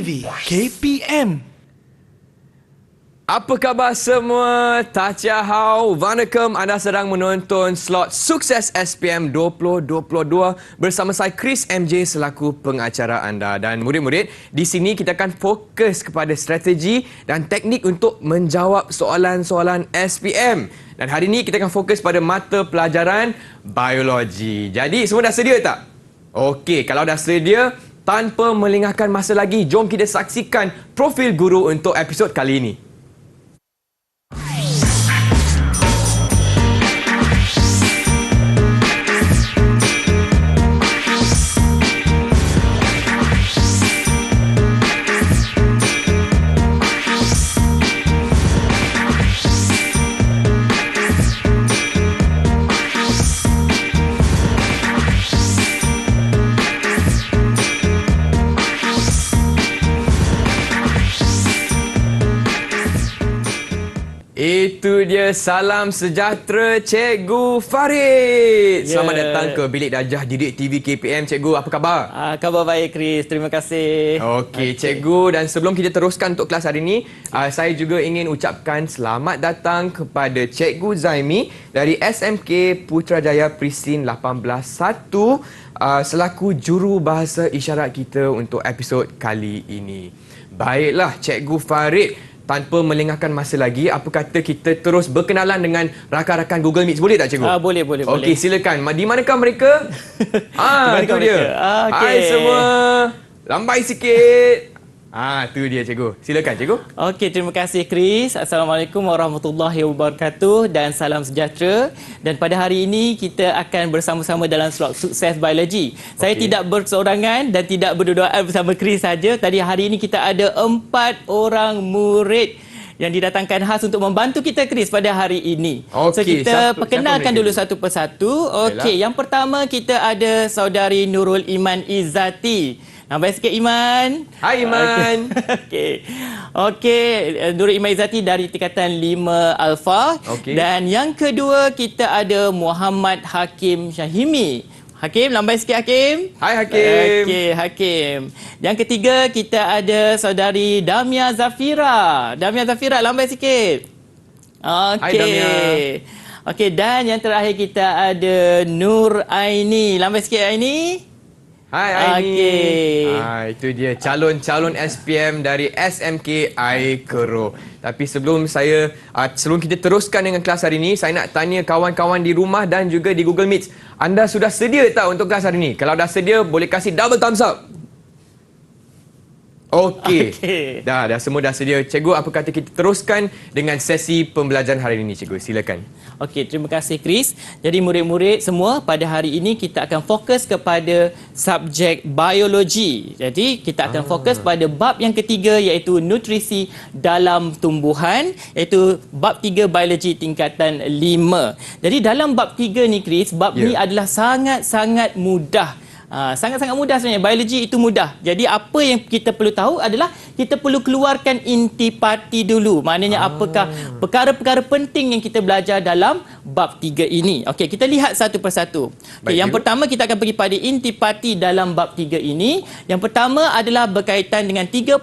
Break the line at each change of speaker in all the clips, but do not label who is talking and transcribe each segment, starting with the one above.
TV KPM.
Apa khabar semua? Tachahau, Vanakkam. Anda sedang menonton slot Sukses SPM 2022 bersama saya Chris MJ selaku pengacara anda. Dan murid-murid, di sini kita akan fokus kepada strategi dan teknik untuk menjawab soalan-soalan SPM. Dan hari ini kita akan fokus pada mata pelajaran biologi. Jadi semua dah sedia tak? Okey, kalau dah sedia, tanpa melengahkan masa lagi, jom kita saksikan profil guru untuk episod kali ini. Itu dia, salam sejahtera Cikgu Farid. Selamat datang ke Bilik Darjah Didik TV KPM. Cikgu, apa khabar?
Khabar baik, Chris. Terima kasih.
Okey, Cikgu. Dan sebelum kita teruskan untuk kelas hari ini, saya juga ingin ucapkan selamat datang kepada Cikgu Zaimi dari SMK Putrajaya Pristin 181 selaku juru bahasa isyarat kita untuk episod kali ini. Baiklah, Cikgu Farid. Tanpa melengahkan masa lagi, apa kata kita terus berkenalan dengan rakan-rakan Google Meet. Boleh tak, Cikgu?
Boleh.
Okey, silakan. Di manakah mereka? Itu dia.
Okay.
Hai semua. Lambai sikit. Itu dia, Cikgu. Silakan, Cikgu.
Okey, terima kasih, Chris. Assalamualaikum warahmatullahi wabarakatuh dan salam sejahtera. Dan pada hari ini kita akan bersama-sama dalam slot Sukses Biologi. Saya tidak berseorangan dan tidak berdua-duaan bersama Chris saja. Tadi hari ini kita ada 4 orang murid yang didatangkan khas untuk membantu kita, Chris, pada hari ini. So kita perkenalkan dulu satu persatu. Okey, yang pertama kita ada saudari Nurul Iman Izzati. Nampak sikit, Iman.
Hai, Iman.
Okey, Nurul Iman Izzati dari tingkatan 5 Alpha. Dan yang kedua kita ada Muhammad Hakim Syahimi. Hakim, lambai sikit, Hakim.
Hai, Hakim.
Okey, Hakim. Yang ketiga kita ada saudari Damia Zafira. Damia Zafira, lambai sikit.
Hai, Damia.
Okey, dan yang terakhir kita ada Nur Aini. Lambai sikit, Aini.
Hai, Aini. Itu dia, calon-calon SPM dari SMK Aikero. Tapi sebelum kita teruskan dengan kelas hari ini, saya nak tanya kawan-kawan di rumah dan juga di Google Meet. Anda sudah sedia tak untuk kelas hari ini? Kalau dah sedia, boleh kasih double thumbs up. Okey. Dah semua dah sedia. Cikgu, apa kata kita teruskan dengan sesi pembelajaran hari ini, Cikgu? Silakan.
Okey, terima kasih, Chris. Jadi murid-murid semua, pada hari ini kita akan fokus kepada subjek biologi. Jadi kita akan fokus pada bab yang ketiga iaitu nutrisi dalam tumbuhan, iaitu bab 3 biologi tingkatan 5. Jadi dalam bab 3 ni, Chris, bab ni adalah sangat-sangat mudah. Sangat-sangat mudah sebenarnya. Biologi itu mudah. Jadi apa yang kita perlu tahu adalah kita perlu keluarkan intipati dulu. Maknanya apakah perkara-perkara penting yang kita belajar dalam bab 3 ini. Okey, kita lihat satu persatu. Okay, yang pertama kita akan pergi pada intipati dalam bab 3 ini. Yang pertama adalah berkaitan dengan 3.1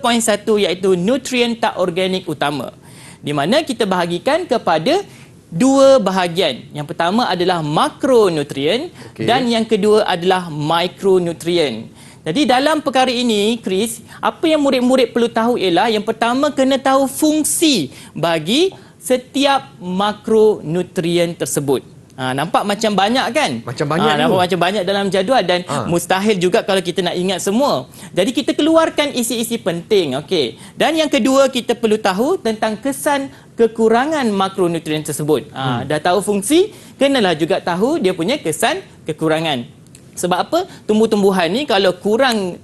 iaitu nutrien tak organik utama. Di mana kita bahagikan kepada 2 bahagian. Yang pertama adalah makronutrien dan yang kedua adalah mikronutrien. Jadi dalam perkara ini, Chris, apa yang murid-murid perlu tahu ialah yang pertama kena tahu fungsi bagi setiap makronutrien tersebut. Nampak macam banyak kan? Nampak macam banyak dalam jadual dan mustahil juga kalau kita nak ingat semua. Jadi kita keluarkan isi-isi penting. Okey. Dan yang kedua kita perlu tahu tentang kesan kekurangan makronutrien tersebut. Dah tahu fungsi, kenalah juga tahu dia punya kesan kekurangan. Sebab apa? Tumbuh-tumbuhan ni kalau kurang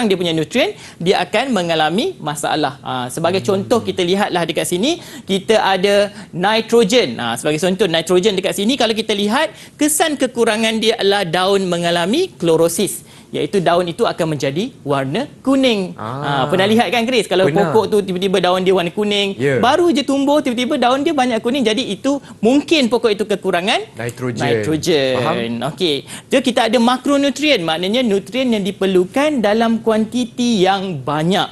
dia punya nutrien, dia akan mengalami masalah. Sebagai contoh kita lihatlah dekat sini, kita ada nitrogen. Sebagai contoh nitrogen dekat sini, kalau kita lihat kesan kekurangan dia adalah daun mengalami klorosis. iaitu daun itu akan menjadi warna kuning. Pernah lihat kan Chris, kalau pokok tu tiba-tiba daun dia warna kuning, baru je tumbuh tiba-tiba daun dia banyak kuning, jadi itu mungkin pokok itu kekurangan nitrogen. Okey. Jadi kita ada makronutrien, maknanya nutrien yang diperlukan dalam kuantiti yang banyak.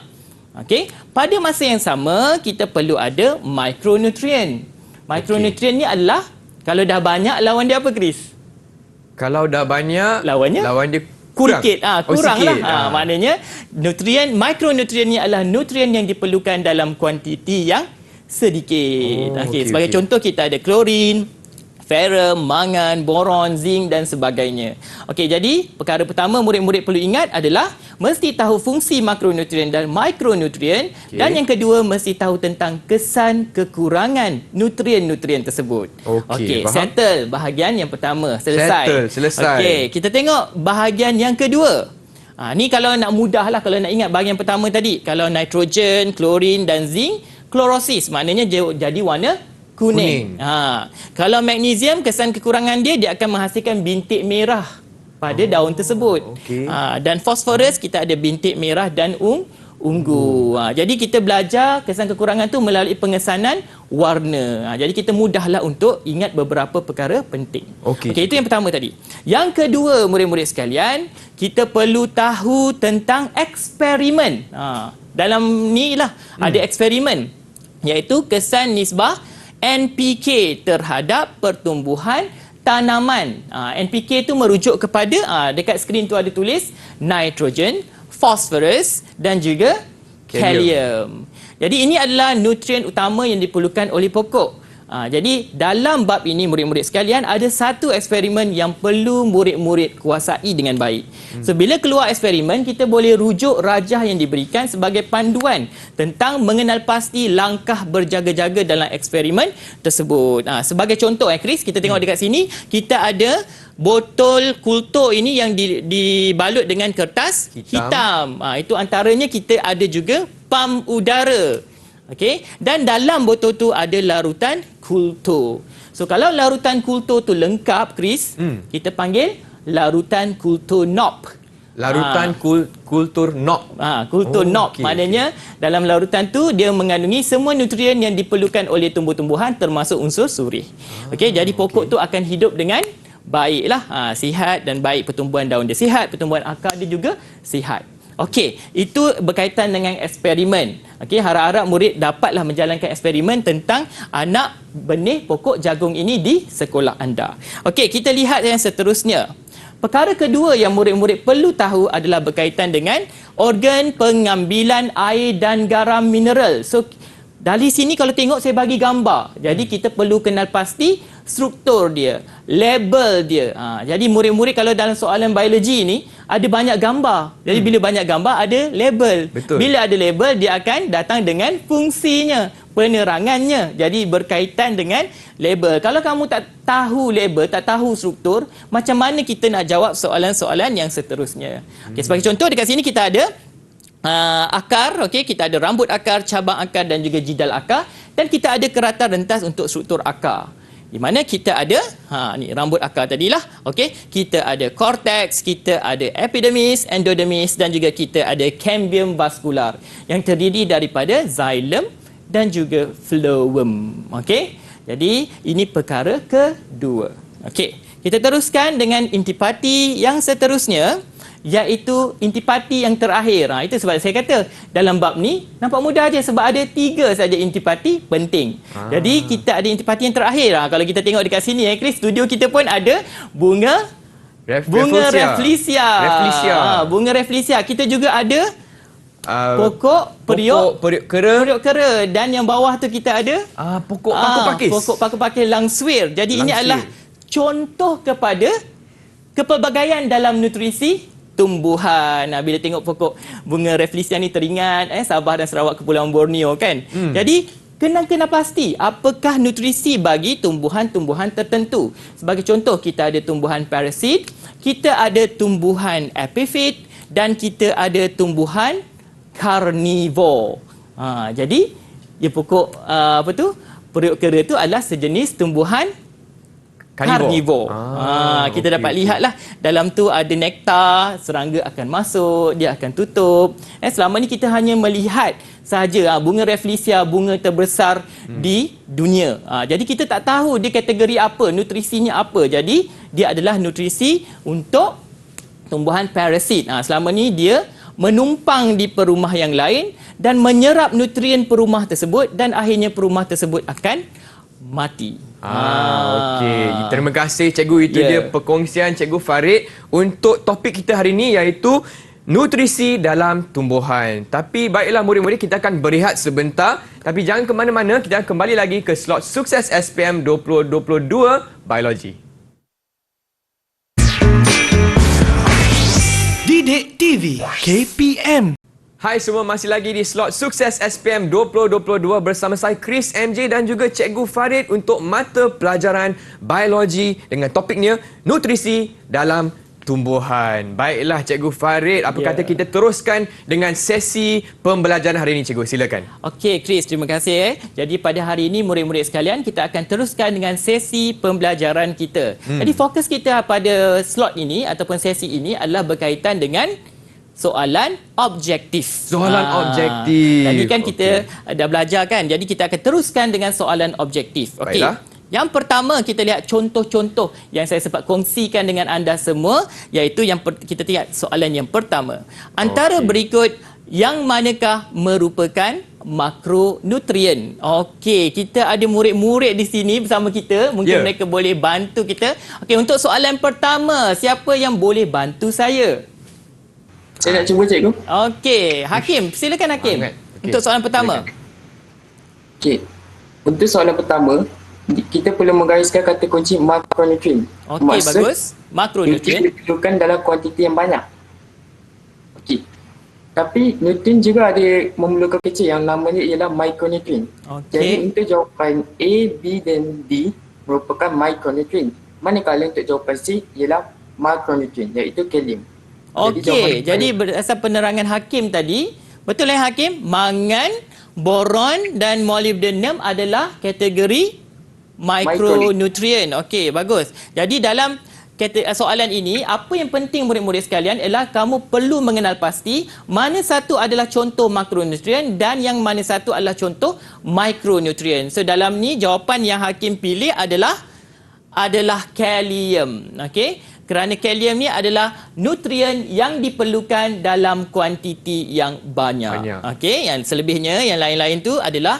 Okey. Pada masa yang sama kita perlu ada mikronutrien. Mikronutrien ni adalah kalau dah banyak lawan dia apa Chris?
Kalau dah banyak, lawan dia kurang.
Sikit. Kurang lah. Maknanya mikronutrien ni adalah nutrien yang diperlukan dalam kuantiti yang sedikit. Sebagai contoh kita ada klorin, ferrum, mangan, boron, zinc dan sebagainya. Okey, jadi perkara pertama murid-murid perlu ingat adalah mesti tahu fungsi makronutrien dan mikronutrien, dan yang kedua mesti tahu tentang kesan kekurangan nutrien-nutrien tersebut. Okey, settle bahagian yang pertama, selesai. Okey, kita tengok bahagian yang kedua. Ni kalau nak mudah lah, kalau nak ingat bahagian pertama tadi, kalau nitrogen, klorin dan zinc, klorosis, maknanya jadi warna kuning. Kalau magnesium, kesan kekurangan dia akan menghasilkan bintik merah pada daun tersebut. Dan fosforus kita ada bintik merah dan ungu. Jadi kita belajar kesan kekurangan tu melalui pengesanan warna. Jadi kita mudahlah untuk ingat beberapa perkara penting. Okey, itu yang pertama tadi. Yang kedua, murid-murid sekalian, kita perlu tahu tentang eksperimen. Dalam ni lah ada eksperimen, iaitu kesan nisbah NPK terhadap pertumbuhan tanaman. NPK itu merujuk kepada dekat skrin tu ada tulis nitrogen, fosforus dan juga kalium. Jadi ini adalah nutrien utama yang diperlukan oleh pokok. Jadi dalam bab ini murid-murid sekalian ada satu eksperimen yang perlu murid-murid kuasai dengan baik. So bila keluar eksperimen, kita boleh rujuk rajah yang diberikan sebagai panduan tentang mengenal pasti langkah berjaga-jaga dalam eksperimen tersebut. Sebagai contoh Chris, kita tengok dekat sini, kita ada botol kultur ini yang dibalut dengan kertas hitam. Itu antaranya kita ada juga pam udara. Okey, dan dalam botol tu ada larutan kultur. So kalau larutan kultur tu lengkap Chris, kita panggil larutan kultur NOP.
Larutan kultur NOP.
Kultur NOP maknanya dalam larutan tu dia mengandungi semua nutrien yang diperlukan oleh tumbuh-tumbuhan termasuk unsur surih. Okey, jadi pokok tu akan hidup dengan baiklah, sihat dan baik, pertumbuhan daun dia sihat, pertumbuhan akar dia juga sihat. Okey, itu berkaitan dengan eksperimen. Okey, harap-harap murid dapatlah menjalankan eksperimen tentang anak benih pokok jagung ini di sekolah anda. Okey, kita lihat yang seterusnya. Perkara kedua yang murid-murid perlu tahu adalah berkaitan dengan organ pengambilan air dan garam mineral. So, dari sini kalau tengok saya bagi gambar. Jadi kita perlu kenal pasti struktur dia, label dia. Jadi murid-murid kalau dalam soalan biologi ni ada banyak gambar. Jadi bila banyak gambar ada label. Bila ada label dia akan datang dengan fungsinya, penerangannya. Jadi berkaitan dengan label. Kalau kamu tak tahu label, tak tahu struktur, macam mana kita nak jawab soalan-soalan yang seterusnya? Okay, sebagai contoh dekat sini kita ada akar, okey, kita ada rambut akar, cabang akar dan juga jidal akar, dan kita ada kerata rentas untuk struktur akar. Di mana kita ada ni rambut akar tadilah, okey, kita ada cortex, kita ada epidermis, endodermis dan juga kita ada cambium vascular yang terdiri daripada xylem dan juga phloem. Okey. Jadi ini perkara kedua. Okey, kita teruskan dengan intipati yang seterusnya, iaitu intipati yang terakhir. Itu sebab saya kata dalam bab ni nampak mudah aja sebab ada 3 saja intipati penting. Jadi kita ada intipati yang terakhir. Kalau kita tengok dekat sini Chris, studio kita pun ada bunga Rafflesia. Bunga Rafflesia. Kita juga ada pokok periuk kera, dan yang bawah tu kita ada
pokok paku pakis.
Pokok paku pakis langswir. Jadi ini adalah contoh kepada kepelbagaian dalam nutrisi tumbuhan. Bila tengok pokok bunga Rafflesia ni teringat Sabah dan Sarawak, Kepulauan Borneo kan. Jadi kena pasti apakah nutrisi bagi tumbuhan-tumbuhan tertentu. Sebagai contoh kita ada tumbuhan parasit, kita ada tumbuhan epifit dan kita ada tumbuhan karnivor. Jadi pokok periuk kera tu adalah sejenis tumbuhan karnivor. Kita dapat lihatlah dalam tu ada nektar, serangga akan masuk, dia akan tutup. Selama ni kita hanya melihat sahaja bunga Rafflesia, bunga terbesar di dunia. Jadi kita tak tahu dia kategori apa, nutrisinya apa. Jadi dia adalah nutrisi untuk tumbuhan parasit. Selama ni dia menumpang di perumah yang lain dan menyerap nutrien perumah tersebut dan akhirnya perumah tersebut akan mati.
Okey. Terima kasih cikgu. Itu dia perkongsian Cikgu Farid untuk topik kita hari ini, iaitu nutrisi dalam tumbuhan. Tapi baiklah murid-murid, kita akan berehat sebentar. Tapi jangan ke mana-mana, kita akan kembali lagi ke slot Sukses SPM 2022 Biologi.
Didik TV KPM.
Hai semua, masih lagi di slot Sukses SPM 2022 bersama saya Chris MJ dan juga Cikgu Farid untuk mata pelajaran biologi dengan topiknya nutrisi dalam tumbuhan. Baiklah Cikgu Farid, apa kata kita teruskan dengan sesi pembelajaran hari ini, Cikgu? Silakan.
Okey Chris, terima kasih. Jadi pada hari ini murid-murid sekalian, kita akan teruskan dengan sesi pembelajaran kita. Jadi fokus kita pada slot ini ataupun sesi ini adalah berkaitan dengan soalan objektif.
Soalan objektif.
Tadi kan kita dah belajar kan. Jadi kita akan teruskan dengan soalan objektif. Okey. Yang pertama kita lihat contoh-contoh yang saya sempat kongsikan dengan anda semua, iaitu kita lihat soalan yang pertama. Antara berikut yang manakah merupakan makronutrien? Okey, kita ada murid-murid di sini bersama kita. Mungkin mereka boleh bantu kita. Okey, untuk soalan pertama, siapa yang boleh bantu saya?
Saya nak cuba cikgu.
Okey, Hakim, silakan Hakim. Untuk soalan pertama.
Okey. Untuk soalan pertama, kita perlu menggariskan kata kunci makronutrien.
Okey, bagus. Makronutrien
diperlukan dalam kuantiti yang banyak. Okey. Tapi nutrien juga ada memerlukan kecil yang namanya ialah mikronutrien. Jadi untuk jawapan A, B dan D merupakan mikronutrien. Manakala untuk jawapan C ialah makronutrien, iaitu kalium.
Okey, jadi berdasar penerangan Hakim tadi, betul Hakim? Mangan, boron dan molybdenum adalah kategori mikronutrien. Okey, bagus. Jadi dalam soalan ini, apa yang penting murid-murid sekalian ialah kamu perlu mengenal pasti mana satu adalah contoh makronutrien dan yang mana satu adalah contoh mikronutrien. So dalam ni jawapan yang Hakim pilih adalah kalium. Okey? Kerana kalium ni adalah nutrien yang diperlukan dalam kuantiti yang banyak. Okey, yang selebihnya yang lain-lain tu adalah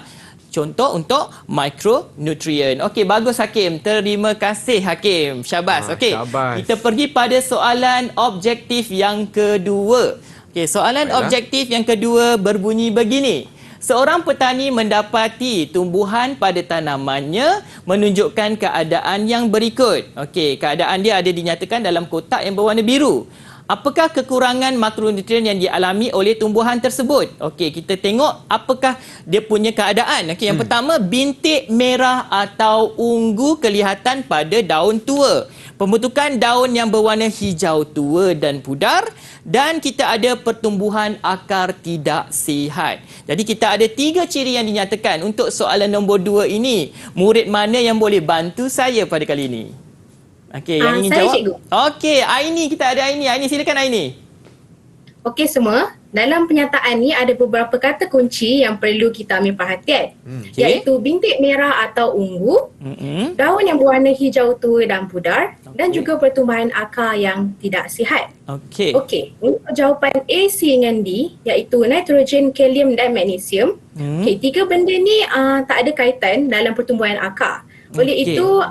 contoh untuk mikronutrien. Okey, bagus Hakim. Terima kasih Hakim. Syabas. Okey. Kita pergi pada soalan objektif yang kedua. Okey, soalan objektif yang kedua berbunyi begini. Seorang petani mendapati tumbuhan pada tanamannya menunjukkan keadaan yang berikut. Okey, keadaan dia ada dinyatakan dalam kotak yang berwarna biru. Apakah kekurangan makronutrien yang dialami oleh tumbuhan tersebut? Okey, kita tengok apakah dia punya keadaan. Okey, yang pertama, bintik merah atau ungu kelihatan pada daun tua. Pembentukan daun yang berwarna hijau tua dan pudar, dan kita ada pertumbuhan akar tidak sihat. Jadi kita ada 3 ciri yang dinyatakan. Untuk soalan nombor 2 ini, murid mana yang boleh bantu saya pada kali ini? Okey, yang ingin jawab?
Cikgu.
Okey, Aini, kita ada Aini. Aini, silakan Aini.
Okey semua, dalam penyataan ni ada beberapa kata kunci yang perlu kita ambil perhatian. Iaitu bintik merah atau ungu, daun yang berwarna hijau tua dan pudar, dan juga pertumbuhan akar yang tidak sihat. Okey, untuk jawapan A, C dengan D, iaitu nitrogen, kalium dan magnesium. Okey, 3 benda ni tak ada kaitan dalam pertumbuhan akar. Oleh itu,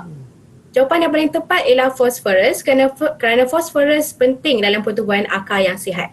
jawapan yang paling tepat ialah fosforus, kerana fosforus penting dalam pertumbuhan akar yang sihat.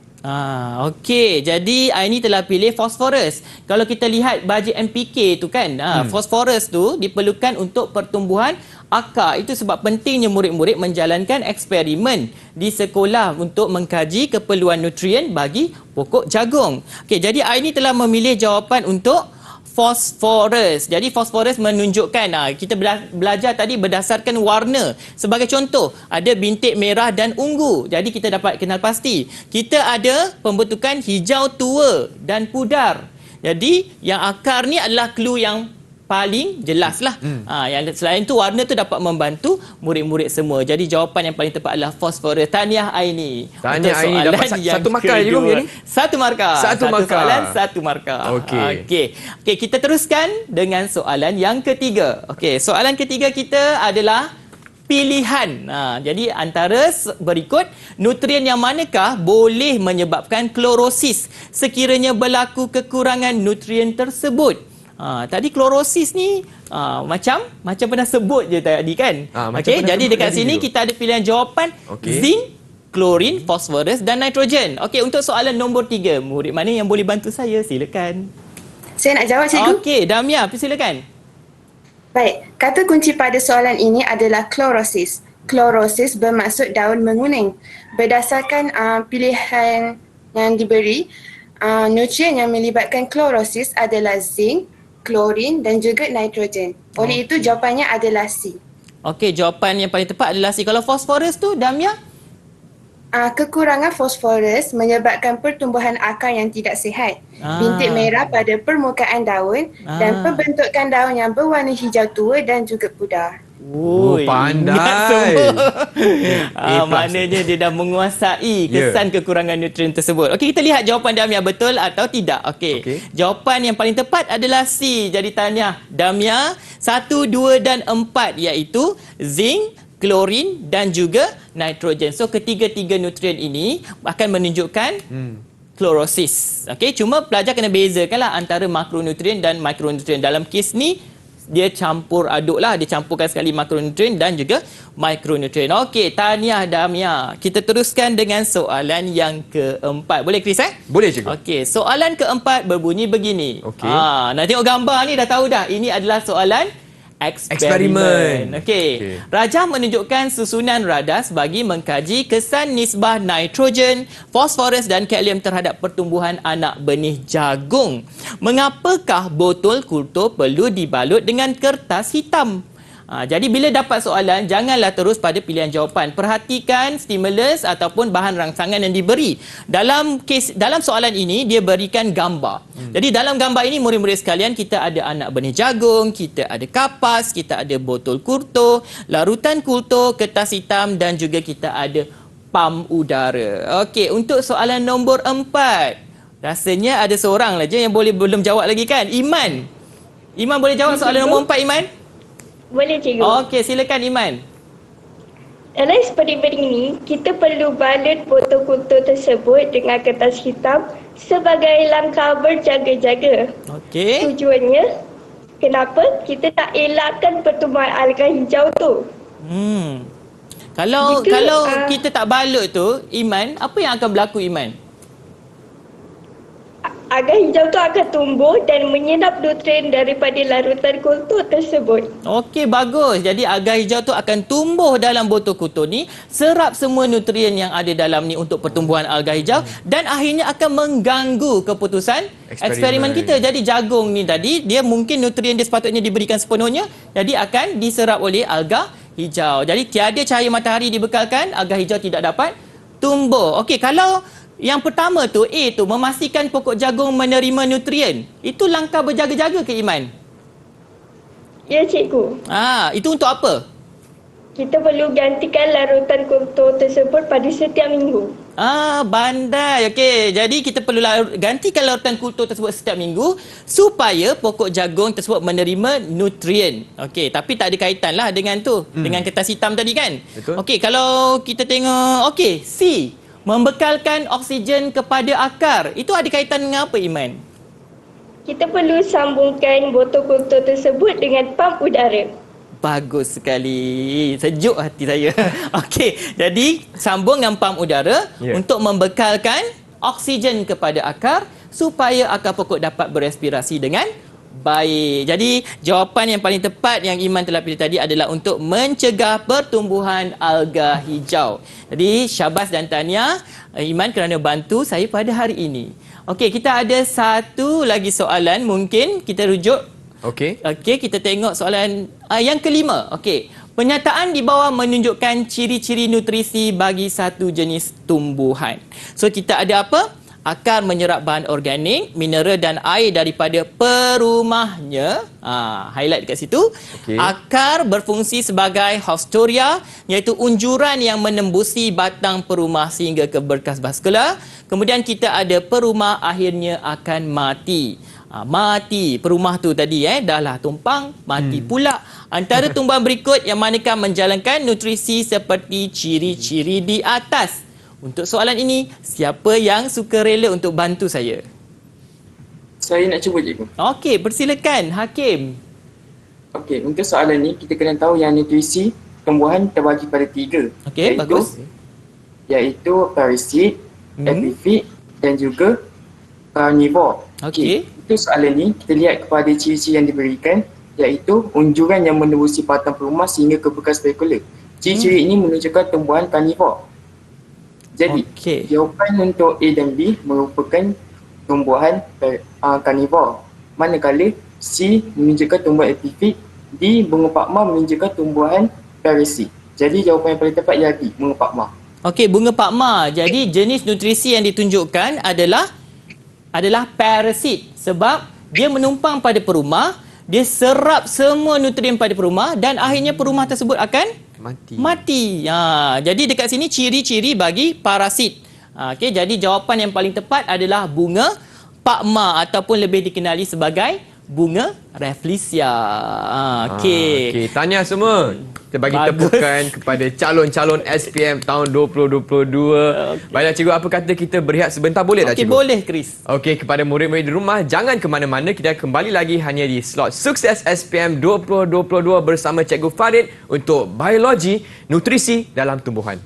Okey, jadi Aini telah pilih fosforus. Kalau kita lihat bajet NPK tu kan, fosforus tu diperlukan untuk pertumbuhan akar. Itu sebab pentingnya murid-murid menjalankan eksperimen di sekolah untuk mengkaji keperluan nutrien bagi pokok jagung. Okey, jadi Aini telah memilih jawapan untuk fosforus. Jadi fosforus menunjukkan, kita belajar tadi berdasarkan warna. Sebagai contoh, ada bintik merah dan ungu. Jadi kita dapat kenal pasti. Kita ada pembentukan hijau tua dan pudar. Jadi yang akar ni adalah clue yang paling jelas lah. Yang selain tu warna tu dapat membantu murid-murid semua. Jadi jawapan yang paling tepat adalah fosforus. Tahniah Aini.
Tahniah Aini dapat satu markah je ni.
Satu markah. Satu soalan, satu markah. Okey, kita teruskan dengan soalan yang ketiga. Okey, soalan ketiga kita adalah pilihan. Jadi antara berikut, nutrien yang manakah boleh menyebabkan klorosis sekiranya berlaku kekurangan nutrien tersebut? Tadi klorosis ni macam pernah sebut je tadi kan. Okey, jadi dekat sini kita ada pilihan jawapan zinc, klorin, fosforus dan nitrogen. Okey, untuk soalan nombor 3, murid mana yang boleh bantu saya? Silakan.
Saya nak jawab, cikgu.
Okey, Damia, silakan.
Baik, kata kunci pada soalan ini adalah klorosis. Klorosis bermaksud daun menguning. Berdasarkan pilihan yang diberi, nutrien yang melibatkan klorosis adalah zinc, klorin dan juga nitrogen. Oleh itu jawapannya adalah C.
Okey, jawapan yang paling tepat adalah C. Kalau fosforus tu, Damia?
Kekurangan fosforus menyebabkan pertumbuhan akar yang tidak sihat, bintik merah pada permukaan daun dan pembentukan daun yang berwarna hijau tua dan juga pudar.
Pandai.
Maknanya dia dah menguasai kesan kekurangan nutrien tersebut. Okey, kita lihat jawapan Damia betul atau tidak. Okey. Jawapan yang paling tepat adalah C. Jadi tahniah Damia. 1, 2 dan 4 iaitu zinc, klorin dan juga nitrogen. So ketiga-tiga nutrien ini akan menunjukkan klorosis. Okey, cuma pelajar kena bezakanlah antara makronutrien dan mikronutrien. Dalam kes ni dia campur aduk lah, dia campurkan sekali makronutrien dan juga mikronutrien. Okey, tahniah Damia. Kita teruskan dengan soalan yang keempat. Boleh Chris
Boleh cikgu.
Okey, soalan keempat berbunyi begini.
Okey.
Nak tengok gambar ni dah tahu dah. Ini adalah soalan eksperimen. Okey. Rajah menunjukkan susunan radas bagi mengkaji kesan nisbah nitrogen, fosforus dan kalium terhadap pertumbuhan anak benih jagung. Mengapakah botol kultur perlu dibalut dengan kertas hitam? Jadi bila dapat soalan, janganlah terus pada pilihan jawapan. Perhatikan stimulus ataupun bahan rangsangan yang diberi. Dalam soalan ini, dia berikan gambar. Jadi dalam gambar ini, murid-murid sekalian, kita ada anak benih jagung, kita ada kapas, kita ada botol kultur, larutan kultur, kertas hitam dan juga kita ada pam udara. Okey, untuk soalan nombor 4. Rasanya ada seorang saja yang belum jawab lagi kan? Iman. Iman boleh jawab soalan nombor 4, Iman?
Boleh, cikgu.
Okey, silakan Iman.
Dalam eksperimen ini, kita perlu balut botol kultur tersebut dengan kertas hitam sebagai langkah berjaga-jaga.
Okey.
Tujuannya, kenapa kita tak elakkan pertumbuhan alga hijau tu?
Kalau kita tak balut tu, Iman, apa yang akan berlaku, Iman?
Alga hijau tu akan tumbuh dan menyerap nutrien daripada larutan kultur tersebut.
Okey, bagus. Jadi alga hijau tu akan tumbuh dalam botol kultur ni, serap semua nutrien yang ada dalam ni untuk pertumbuhan alga hijau dan akhirnya akan mengganggu keputusan eksperimen kita. Jadi jagung ni tadi, dia mungkin nutrien dia sepatutnya diberikan sepenuhnya, jadi akan diserap oleh alga hijau. Jadi tiada cahaya matahari dibekalkan, alga hijau tidak dapat tumbuh. Okey, kalau yang pertama tu, A tu, memastikan pokok jagung menerima nutrien. Itu langkah berjaga-jaga ke, Iman?
Ya, cikgu.
Itu untuk apa?
Kita perlu gantikan larutan kultur tersebut pada setiap minggu.
Bandai. Okey, jadi kita perlu gantikan larutan kultur tersebut setiap minggu supaya pokok jagung tersebut menerima nutrien. Okey, tapi tak ada kaitan lah dengan tu, dengan kertas hitam tadi kan?
Betul.
Okey, kalau kita tengok, okey, C. Membekalkan oksigen kepada akar. Itu ada kaitan dengan apa, Iman?
Kita perlu sambungkan botol kultur tersebut dengan pam udara.
Bagus sekali. Sejuk hati saya. Okey, jadi sambung dengan pam udara untuk membekalkan oksigen kepada akar supaya akar pokok dapat berespirasi dengan baik. Jadi jawapan yang paling tepat yang Iman telah pilih tadi adalah untuk mencegah pertumbuhan alga hijau. Jadi syabas dan tahniah Iman kerana bantu saya pada hari ini. Okey, kita ada satu lagi soalan, mungkin kita rujuk. Okey, kita tengok soalan yang kelima. Okey, pernyataan di bawah menunjukkan ciri-ciri nutrisi bagi satu jenis tumbuhan. So kita ada apa? akar menyerap bahan organik, mineral dan air daripada perumahnya. Highlight dekat situ. Akar berfungsi sebagai haustoria, iaitu unjuran yang menembusi batang perumah sehingga ke berkas vaskular. Kemudian kita ada perumah akhirnya akan mati. Mati perumah tu tadi dah lah tumpang, mati pula. Antara tumbuhan berikut yang manakah menjalankan nutrisi seperti ciri-ciri di atas? Untuk soalan ini, siapa yang suka rela untuk bantu saya?
Saya nak cuba, cikgu.
Okey, persilakan Hakim.
Okey, untuk soalan ni kita kena tahu yang nutrisi tumbuhan terbagi pada 3.
Okey, bagus.
Iaitu parasit, epifit dan juga carnivore.
Okey.
Untuk soalan ni kita lihat kepada ciri-ciri yang diberikan, iaitu unjuran yang menembusi batang perumah sehingga ke bekas vaskular. Ciri-ciri ini menunjukkan tumbuhan carnivore. Jadi, jawapan untuk A dan B merupakan tumbuhan carnivore. Manakala C menunjukkan tumbuhan epifit, D bunga pakma menunjukkan tumbuhan parasit. Jadi jawapan yang paling tepat ialah D, bunga pakma.
Okey, bunga pakma. Jadi jenis nutrisi yang ditunjukkan adalah parasit sebab dia menumpang pada perumah, dia serap semua nutrien pada perumah dan akhirnya perumah tersebut akan mati. Jadi dekat sini ciri-ciri bagi parasit. Okey, jadi jawapan yang paling tepat adalah bunga pakma ataupun lebih dikenali sebagai bunga Rafflesia. Okey.
Tanya semua. Kita bagi tepukan kepada calon-calon SPM tahun 2022. Baiklah cikgu, apa kata kita berehat sebentar, boleh tak cikgu?
Okey, boleh Chris.
Okey, kepada murid-murid di rumah, jangan ke mana-mana. Kita kembali lagi hanya di slot Sukses SPM 2022 bersama Cikgu Farid untuk Biologi Nutrisi dalam Tumbuhan.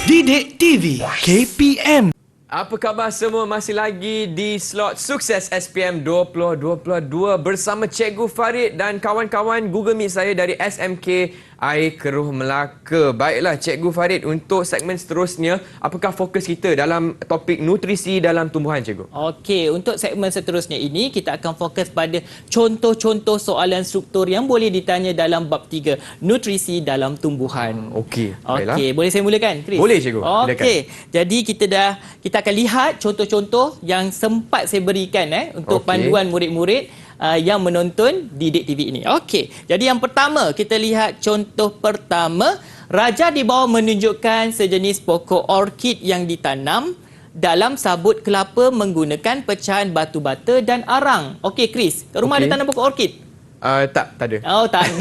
Didik TV KPM.
Apa khabar semua? Masih lagi di slot Sukses SPM 2022 bersama Cikgu Farid dan kawan-kawan Google Meet saya dari SMK Air Keruh Melaka. Baiklah Cikgu Farid, untuk segmen seterusnya, apakah fokus kita dalam topik nutrisi dalam tumbuhan, Cikgu?
Okey, untuk segmen seterusnya ini kita akan fokus pada contoh-contoh soalan struktur yang boleh ditanya dalam bab 3, nutrisi dalam tumbuhan.
Okey, baiklah.
Okey, boleh saya mulakan, Chris?
Boleh cikgu.
Okey. Jadi kita akan lihat contoh-contoh yang sempat saya berikan untuk panduan murid-murid yang menonton Didik TV ini. Okey. Jadi yang pertama, kita lihat contoh pertama. Raja di bawah menunjukkan sejenis pokok orkid yang ditanam dalam sabut kelapa menggunakan pecahan batu bata dan arang. Okey, Chris. Kat rumah ada tanam pokok orkid?
Tak ada.
Oh, tak ada.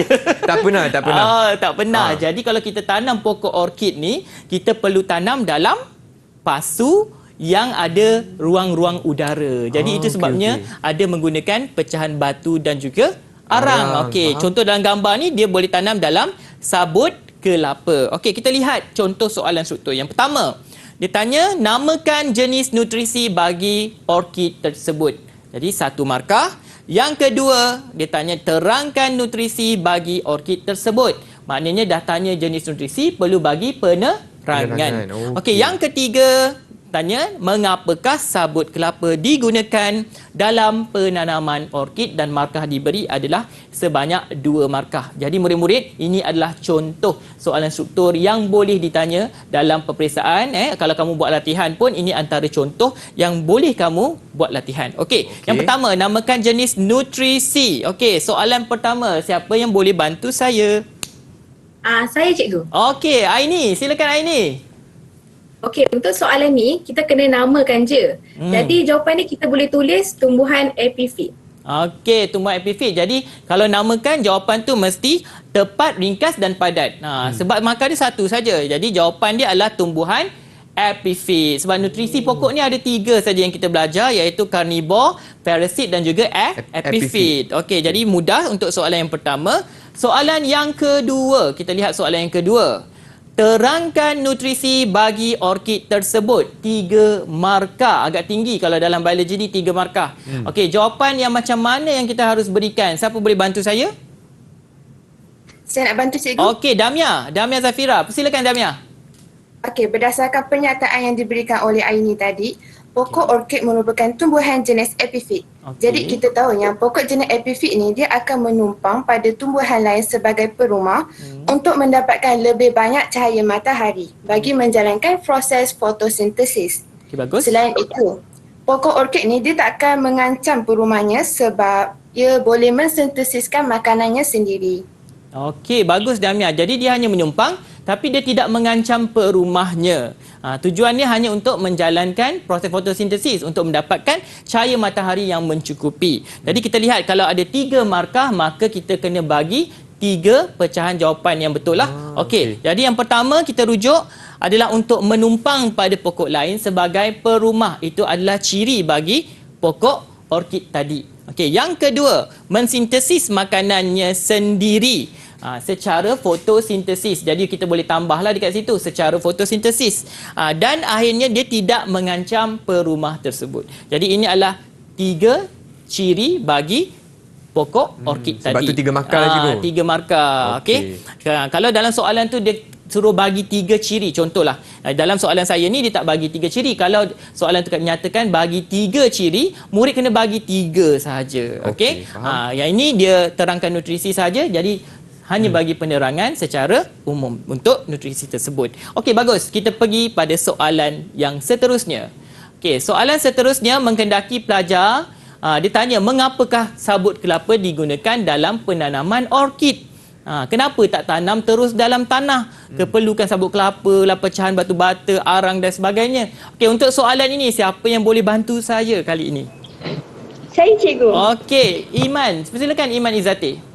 tak pernah.
Tak pernah. Jadi kalau kita tanam pokok orkid ni, kita perlu tanam dalam pasu yang ada ruang-ruang udara. Jadi itu sebabnya ada menggunakan pecahan batu dan juga arang. Okey, contoh dalam gambar ni dia boleh tanam dalam sabut kelapa. Okey, kita lihat contoh soalan struktur. Yang pertama, dia tanya namakan jenis nutrisi bagi orkid tersebut. Jadi satu markah. Yang kedua, dia tanya terangkan nutrisi bagi orkid tersebut. Maknanya dah tanya jenis nutrisi, perlu bagi penerangan. Okey, yang ketiga, tanya mengapakah sabut kelapa digunakan dalam penanaman orkid, dan markah diberi adalah sebanyak 2 markah. Jadi murid-murid, ini adalah contoh soalan struktur yang boleh ditanya dalam peperiksaan. Kalau kamu buat latihan pun, ini antara contoh yang boleh kamu buat latihan. Okey, yang pertama, namakan jenis nutrisi. Okey, soalan pertama, siapa yang boleh bantu saya?
Saya cikgu.
Okey, Aini, silakan Aini.
Okey, untuk soalan ni kita kena namakan je. Jadi jawapan ni kita boleh tulis tumbuhan epifit.
Okey, tumbuhan epifit. Jadi kalau namakan, jawapan tu mesti tepat, ringkas dan padat. Sebab markah dia satu saja. Jadi jawapan dia adalah tumbuhan epifit. Sebab nutrisi pokok ni ada 3 saja yang kita belajar, iaitu carnivore, parasit dan juga epifit. Okey, jadi mudah untuk soalan yang pertama. Soalan yang kedua, kita lihat soalan yang kedua. Terangkan nutrisi bagi orkid tersebut. 3 markah. Agak tinggi kalau dalam biologi ni 3 markah. Okey, jawapan yang macam mana yang kita harus berikan? Siapa boleh bantu saya?
Saya nak bantu cikgu.
Okey, Damia Zafira. Silakan Damia.
Okey, berdasarkan pernyataan yang diberikan oleh Aini tadi, Pokok orkid merupakan tumbuhan jenis epifit. Jadi kita tahu yang pokok jenis epifit ni dia akan menumpang pada tumbuhan lain sebagai perumah untuk mendapatkan lebih banyak cahaya matahari bagi menjalankan proses fotosintesis.
Okey, bagus.
Selain itu, pokok orkid ni dia tak akan mengancam perumahnya sebab ia boleh mensintesiskan makanannya sendiri.
Okey, bagus Damia. Jadi dia hanya menyumpang tapi dia tidak mengancam perumahnya. Tujuannya hanya untuk menjalankan proses fotosintesis untuk mendapatkan cahaya matahari yang mencukupi. Jadi kita lihat kalau ada 3 markah maka kita kena bagi 3 pecahan jawapan yang betul lah. Okey, jadi yang pertama kita rujuk adalah untuk menumpang pada pokok lain sebagai perumah. Itu adalah ciri bagi pokok orkid tadi. Okey, yang kedua, mensintesis makanannya sendiri. Secara fotosintesis. Jadi kita boleh tambahlah dekat situ secara fotosintesis. Dan akhirnya dia tidak mengancam perumah tersebut. Jadi ini adalah 3 ciri bagi pokok orkid tadi.
Sebab tu 3 markah lah cikgu.
3 markah. Okey. Kalau dalam soalan tu dia suruh bagi 3 ciri. Contohlah, dalam soalan saya ni dia tak bagi 3 ciri. Kalau soalan tu menyatakan bagi 3 ciri, murid kena bagi 3 sahaja. Okey. Yang ini dia terangkan nutrisi saja. Jadi hanya bagi penerangan secara umum untuk nutrisi tersebut. Okey, bagus. Kita pergi pada soalan yang seterusnya. Okey, soalan seterusnya menghendaki pelajar dia tanya mengapakah sabut kelapa digunakan dalam penanaman orkid? Kenapa tak tanam terus dalam tanah? Keperlukan sabut kelapa, pecahan batu bata, arang dan sebagainya. Okey, untuk soalan ini siapa yang boleh bantu saya kali ini?
Saya cikgu.
Okey, Iman. Silakan Iman Izzati.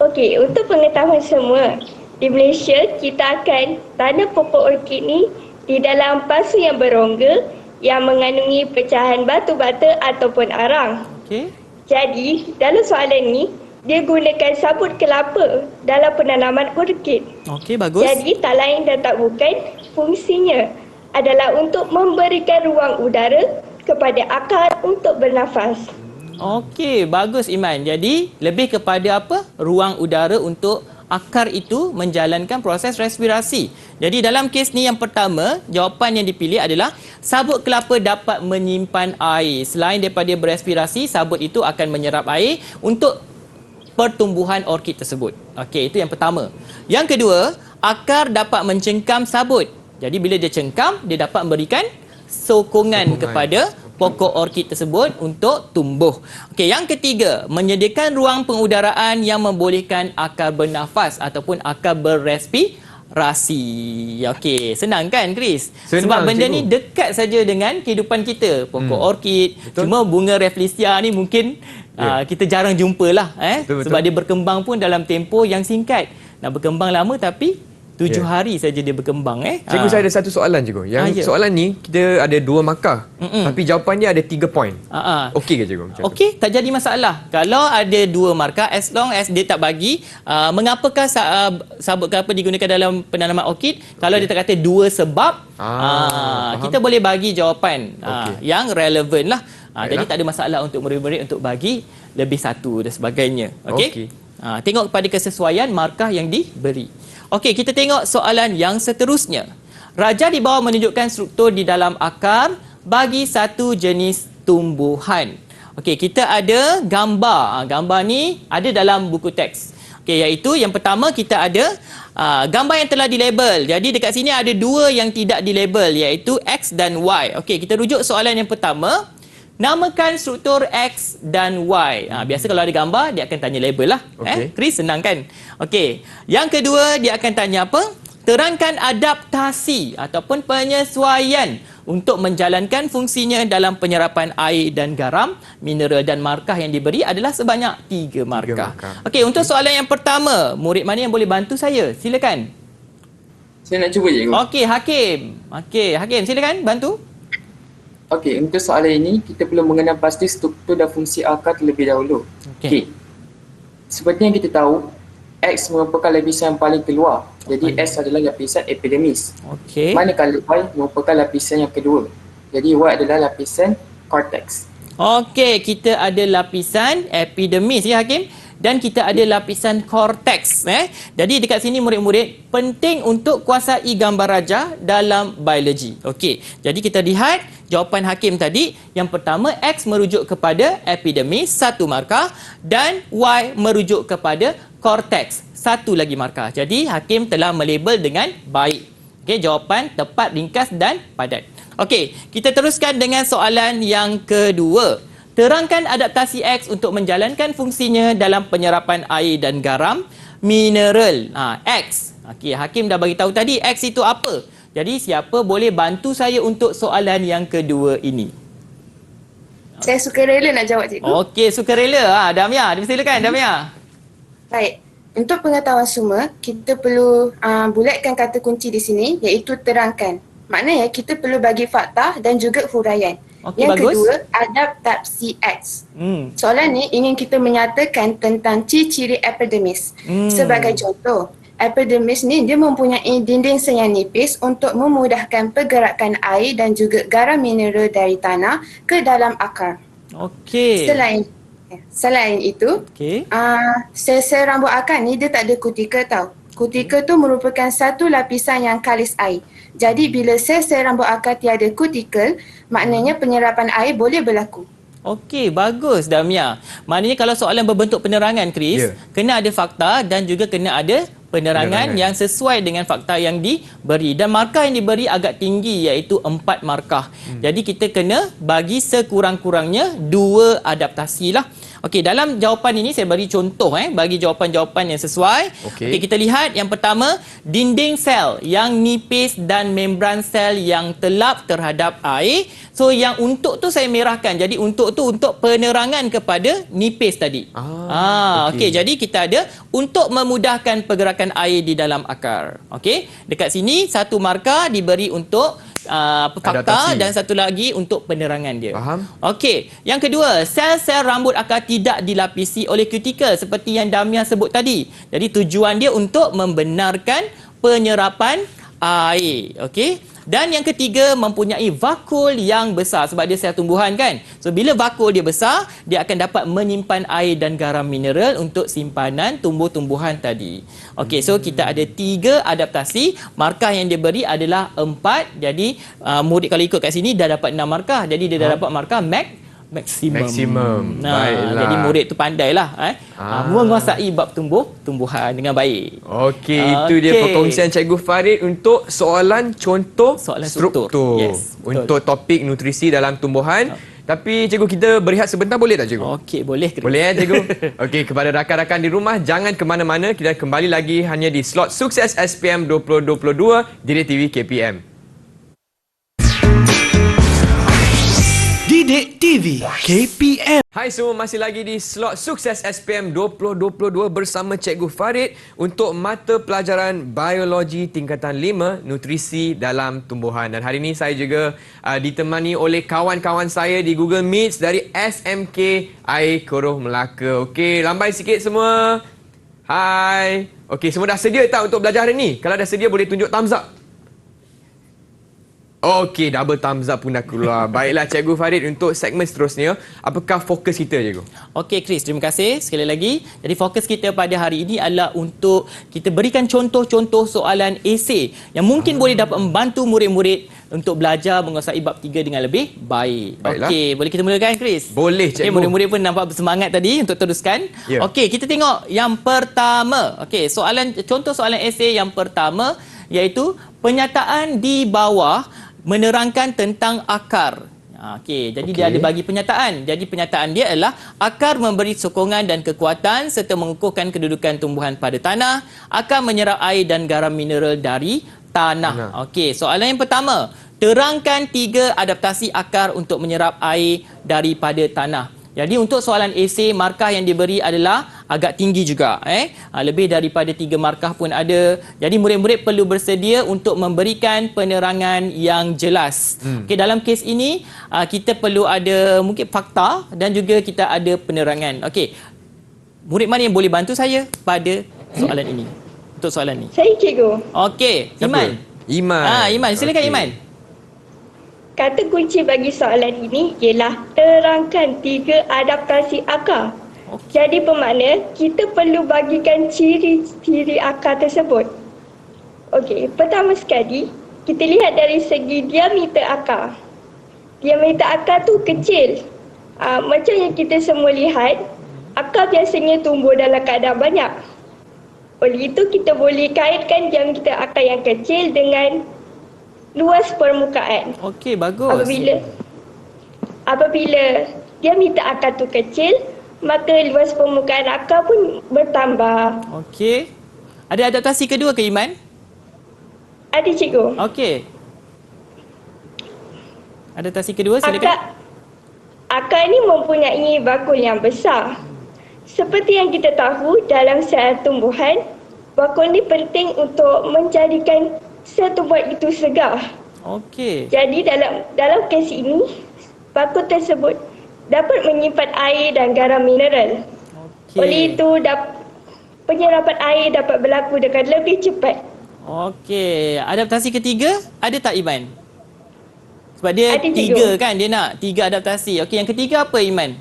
Okey, untuk pengetahuan semua, di Malaysia kita akan tanam pokok orkid ni di dalam pasu yang berongga yang mengandungi pecahan batu bata ataupun arang.
Okey.
Jadi, dalam soalan ni, dia gunakan sabut kelapa dalam penanaman orkid.
Okey, bagus.
Jadi, tak lain dan tak bukan, fungsinya adalah untuk memberikan ruang udara kepada akar untuk bernafas.
Okey, bagus Iman. Jadi, lebih kepada apa? Ruang udara untuk akar itu menjalankan proses respirasi. Jadi, dalam kes ni yang pertama, jawapan yang dipilih adalah sabut kelapa dapat menyimpan air. Selain daripada berespirasi, sabut itu akan menyerap air untuk pertumbuhan orkid tersebut. Okey, itu yang pertama. Yang kedua, akar dapat mencengkam sabut. Jadi, bila dia cengkam, dia dapat memberikan sokongan kepada pokok orkid tersebut untuk tumbuh. Okey, yang ketiga, menyediakan ruang pengudaraan yang membolehkan akar bernafas ataupun akar berrespirasi. Okey, senang kan Chris? Sebab benda ni dekat saja dengan kehidupan kita. Pokok orkid, cuma bunga Rafflesia ni mungkin kita jarang jumpalah sebab dia berkembang pun dalam tempoh yang singkat. Nak berkembang lama tapi 7 hari saja dia berkembang.
Cikgu, saya ada satu soalan cikgu. Yang soalan ni kita ada 2 markah. Tapi jawapan dia ada 3 poin. Okey ke cikgu?
Okey, tak jadi masalah. Kalau ada 2 markah, as long as dia tak bagi mengapakah sabut kelapa digunakan dalam penanaman orkid, kalau dia tak kata 2 sebab, kita boleh bagi jawapan yang relevan lah. Jadi tak ada masalah untuk murid-murid untuk bagi lebih satu dan sebagainya. Okey. Tengok kepada kesesuaian markah yang diberi. Okey, kita tengok soalan yang seterusnya. Raja di bawah menunjukkan struktur di dalam akar bagi satu jenis tumbuhan. Okey, kita ada gambar. Gambar ni ada dalam buku teks. Okey, iaitu yang pertama kita ada gambar yang telah dilabel. Jadi dekat sini ada 2 yang tidak dilabel, iaitu X dan Y. Okey, kita rujuk soalan yang pertama. Namakan struktur X dan Y. Biasa kalau ada gambar, dia akan tanya label lah. Chris, senang kan? Okey. Yang kedua, dia akan tanya apa? Terangkan adaptasi ataupun penyesuaian untuk menjalankan fungsinya dalam penyerapan air dan garam, mineral dan markah yang diberi adalah sebanyak 3 markah. Okey, untuk soalan yang pertama, murid mana yang boleh bantu saya? Silakan.
Saya nak cuba cikgu.
Okey, Hakim. Okey, Hakim, silakan bantu.
Okey, untuk soalan ini kita perlu mengenal pasti struktur dan fungsi akar terlebih dahulu. Okey. Seperti yang kita tahu, X merupakan lapisan yang paling keluar. Jadi S adalah lapisan epidermis.
Okey.
Manakala Y merupakan lapisan yang kedua. Jadi Y adalah lapisan cortex.
Okey, kita ada lapisan epidermis ya Hakim. dan kita ada lapisan cortex. Jadi dekat sini murid-murid penting untuk kuasai gambar raja dalam biologi. Okey, jadi kita lihat jawapan Hakim tadi. Yang pertama, X merujuk kepada epidermis, 1 markah, dan Y merujuk kepada cortex, 1 lagi markah. Jadi Hakim telah melabel dengan baik. Okey, jawapan tepat, ringkas dan padat. Okey, kita teruskan dengan soalan yang kedua. Terangkan adaptasi X untuk menjalankan fungsinya dalam penyerapan air dan garam mineral. X. Okey, Hakim dah bagi tahu tadi X itu apa. Jadi siapa boleh bantu saya untuk soalan yang kedua ini?
Saya sukarela nak jawab, cikgu.
Okey, sukarela. Damia, silakan Damia.
Baik. Untuk pengetahuan semua, kita perlu bulatkan kata kunci di sini, iaitu terangkan. Maknanya kita perlu bagi fakta dan juga huraian.
Okey,
yang
bagus.
kedua, adaptasi X. Soalan ni ingin kita menyatakan tentang ciri-ciri epidermis. Sebagai contoh, epidermis ni dia mempunyai dinding sel yang nipis untuk memudahkan pergerakan air dan juga garam mineral dari tanah ke dalam akar.
Okey.
Selain itu, sel-sel rambut akar ni dia tak ada kutikel tau. Kutikel tu merupakan satu lapisan yang kalis air. Jadi bila sel-sel rambut akar tiada kutikel, maknanya penyerapan air boleh berlaku.
Okey, bagus Damia. Maknanya kalau soalan berbentuk penerangan, Chris, kena ada fakta dan juga kena ada penerangan yang sesuai dengan fakta yang diberi. Dan markah yang diberi agak tinggi, iaitu 4 markah. Jadi kita kena bagi sekurang-kurangnya 2 adaptasi lah. Okey, dalam jawapan ini saya bagi contoh bagi jawapan-jawapan yang sesuai. Okey, kita lihat yang pertama, dinding sel yang nipis dan membran sel yang telap terhadap air. So yang untuk tu saya merahkan. Jadi untuk tu untuk penerangan kepada nipis tadi. Okey, jadi kita ada untuk memudahkan pergerakan air di dalam akar. Okey, dekat sini 1 markah diberi untuk fakta dan 1 lagi untuk penerangan dia.
Faham?
Okey, yang kedua, sel-sel rambut akar tidak dilapisi oleh kutikel seperti yang Damia sebut tadi. Jadi tujuan dia untuk membenarkan penyerapan air. Okey. Dan yang ketiga, mempunyai vakul yang besar sebab dia sel tumbuhan kan. So bila vakul dia besar, dia akan dapat menyimpan air dan garam mineral untuk simpanan tumbuh-tumbuhan tadi. Okey, so kita ada 3 adaptasi. Markah yang dia beri adalah 4. Jadi murid kalau ikut kat sini dah dapat 6 markah. Jadi dia dah dapat markah maksimum.
Baiklah.
Jadi murid tu pandailah menguasai bab tumbuhan dengan baik.
Okey, itu dia perkongsian Cikgu Farid untuk soalan contoh struktur.
Yes,
untuk topik nutrisi dalam tumbuhan. Tapi cikgu, kita berehat sebentar boleh tak cikgu?
Okey, boleh.
Boleh cikgu? Okey, kepada rakan-rakan di rumah, jangan ke mana-mana. Kita kembali lagi hanya di slot Sukses SPM 2022 DirecTV KPM.
Didik TV KPM.
Hai semua, masih lagi di slot Sukses SPM 2022 bersama Cikgu Farid untuk mata pelajaran Biologi tingkatan 5 Nutrisi dalam Tumbuhan. Dan hari ini saya juga ditemani oleh kawan-kawan saya di Google Meet dari SMK Air Keruh Melaka. Okey, lambai sikit semua. Hai. Okey, semua dah sedia tak untuk belajar hari ini? Kalau dah sedia boleh tunjuk thumbs up. Okey, double thumbs up pun dah keluar. Baiklah Cikgu Farid, untuk segmen seterusnya, apakah fokus kita cikgu?
Okey Chris, terima kasih sekali lagi. Jadi fokus kita pada hari ini adalah untuk kita berikan contoh-contoh soalan esei yang mungkin boleh dapat membantu murid-murid untuk belajar menguasai bab 3 dengan lebih baik. Okey, boleh kita mulakan Chris?
Boleh cikgu.
Okay, murid-murid pun nampak bersemangat tadi untuk teruskan. Okey, kita tengok yang pertama. Okey, contoh soalan esei yang pertama iaitu penyataan di bawah menerangkan tentang akar. Okey, jadi dia ada bagi penyataan. Jadi penyataan dia adalah akar memberi sokongan dan kekuatan serta mengukuhkan kedudukan tumbuhan pada tanah, akan menyerap air dan garam mineral dari tanah. Okey, soalan yang pertama, terangkan 3 adaptasi akar untuk menyerap air daripada tanah. Jadi untuk soalan esei, markah yang diberi adalah agak tinggi juga. Lebih daripada 3 markah pun ada. Jadi murid-murid perlu bersedia untuk memberikan penerangan yang jelas. Okey, dalam kes ini, kita perlu ada mungkin fakta dan juga kita ada penerangan. Okey, murid mana yang boleh bantu saya pada soalan ini? Untuk soalan ini.
Saya cikgu.
Okey, Iman. Iman, silakan Iman.
Kata kunci bagi soalan ini ialah terangkan 3 adaptasi akar. Jadi bermakna kita perlu bagikan ciri-ciri akar tersebut. Okey, pertama sekali kita lihat dari segi diameter akar. Diameter akar tu kecil. Macam yang kita semua lihat, akar biasanya tumbuh dalam keadaan banyak. Oleh itu kita boleh kaitkan diameter akar yang kecil dengan luas permukaan.
Okey, bagus.
Apabila diameter akar tu kecil, maka luas permukaan akar pun bertambah.
Okey. Ada adaptasi kedua ke Iman?
Ada cikgu.
Okey. Adaptasi kedua silakan.
Akar ni mempunyai bakul yang besar. Seperti yang kita tahu dalam sel tumbuhan, bakul ni penting untuk menjadikan sel tumbuhan itu segar.
Okey.
Jadi dalam kes ini, bakul tersebut dapat menyimpan air dan garam mineral.
Okey.
Oleh itu, penyerapan air dapat berlaku dengan lebih cepat.
Okey. Adaptasi ketiga, ada tak Iman? Sebab dia
Ada, cikgu.
3 kan, dia nak 3 adaptasi. Okey, yang ketiga apa Iman?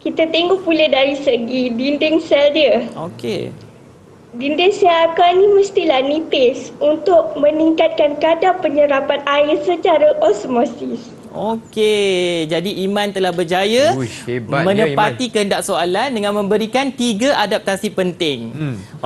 Kita tengok pula dari segi dinding sel dia.
Okey.
Dinding sel akar ni mestilah nipis untuk meningkatkan kadar penyerapan air secara osmosis.
Okey, jadi Iman telah berjaya
Uish, hebat
menepati kehendak soalan dengan memberikan 3 adaptasi penting.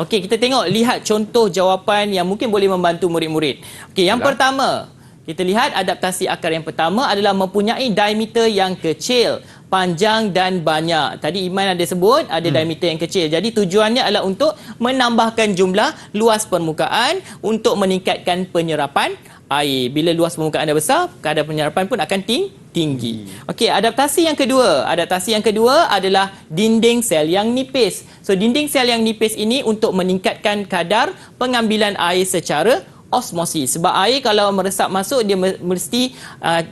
Okey, kita lihat contoh jawapan yang mungkin boleh membantu murid-murid. Okey, yang pertama, kita lihat adaptasi akar yang pertama adalah mempunyai diameter yang kecil, panjang dan banyak. Tadi Iman ada sebut ada diameter yang kecil. Jadi tujuannya adalah untuk menambahkan jumlah luas permukaan untuk meningkatkan penyerapan air. Bila luas permukaan dah besar, kadar penyerapan pun akan tinggi. Okey, adaptasi yang kedua. Adaptasi yang kedua adalah dinding sel yang nipis. So dinding sel yang nipis ini untuk meningkatkan kadar pengambilan air secara osmosis. Sebab air kalau meresap masuk dia mesti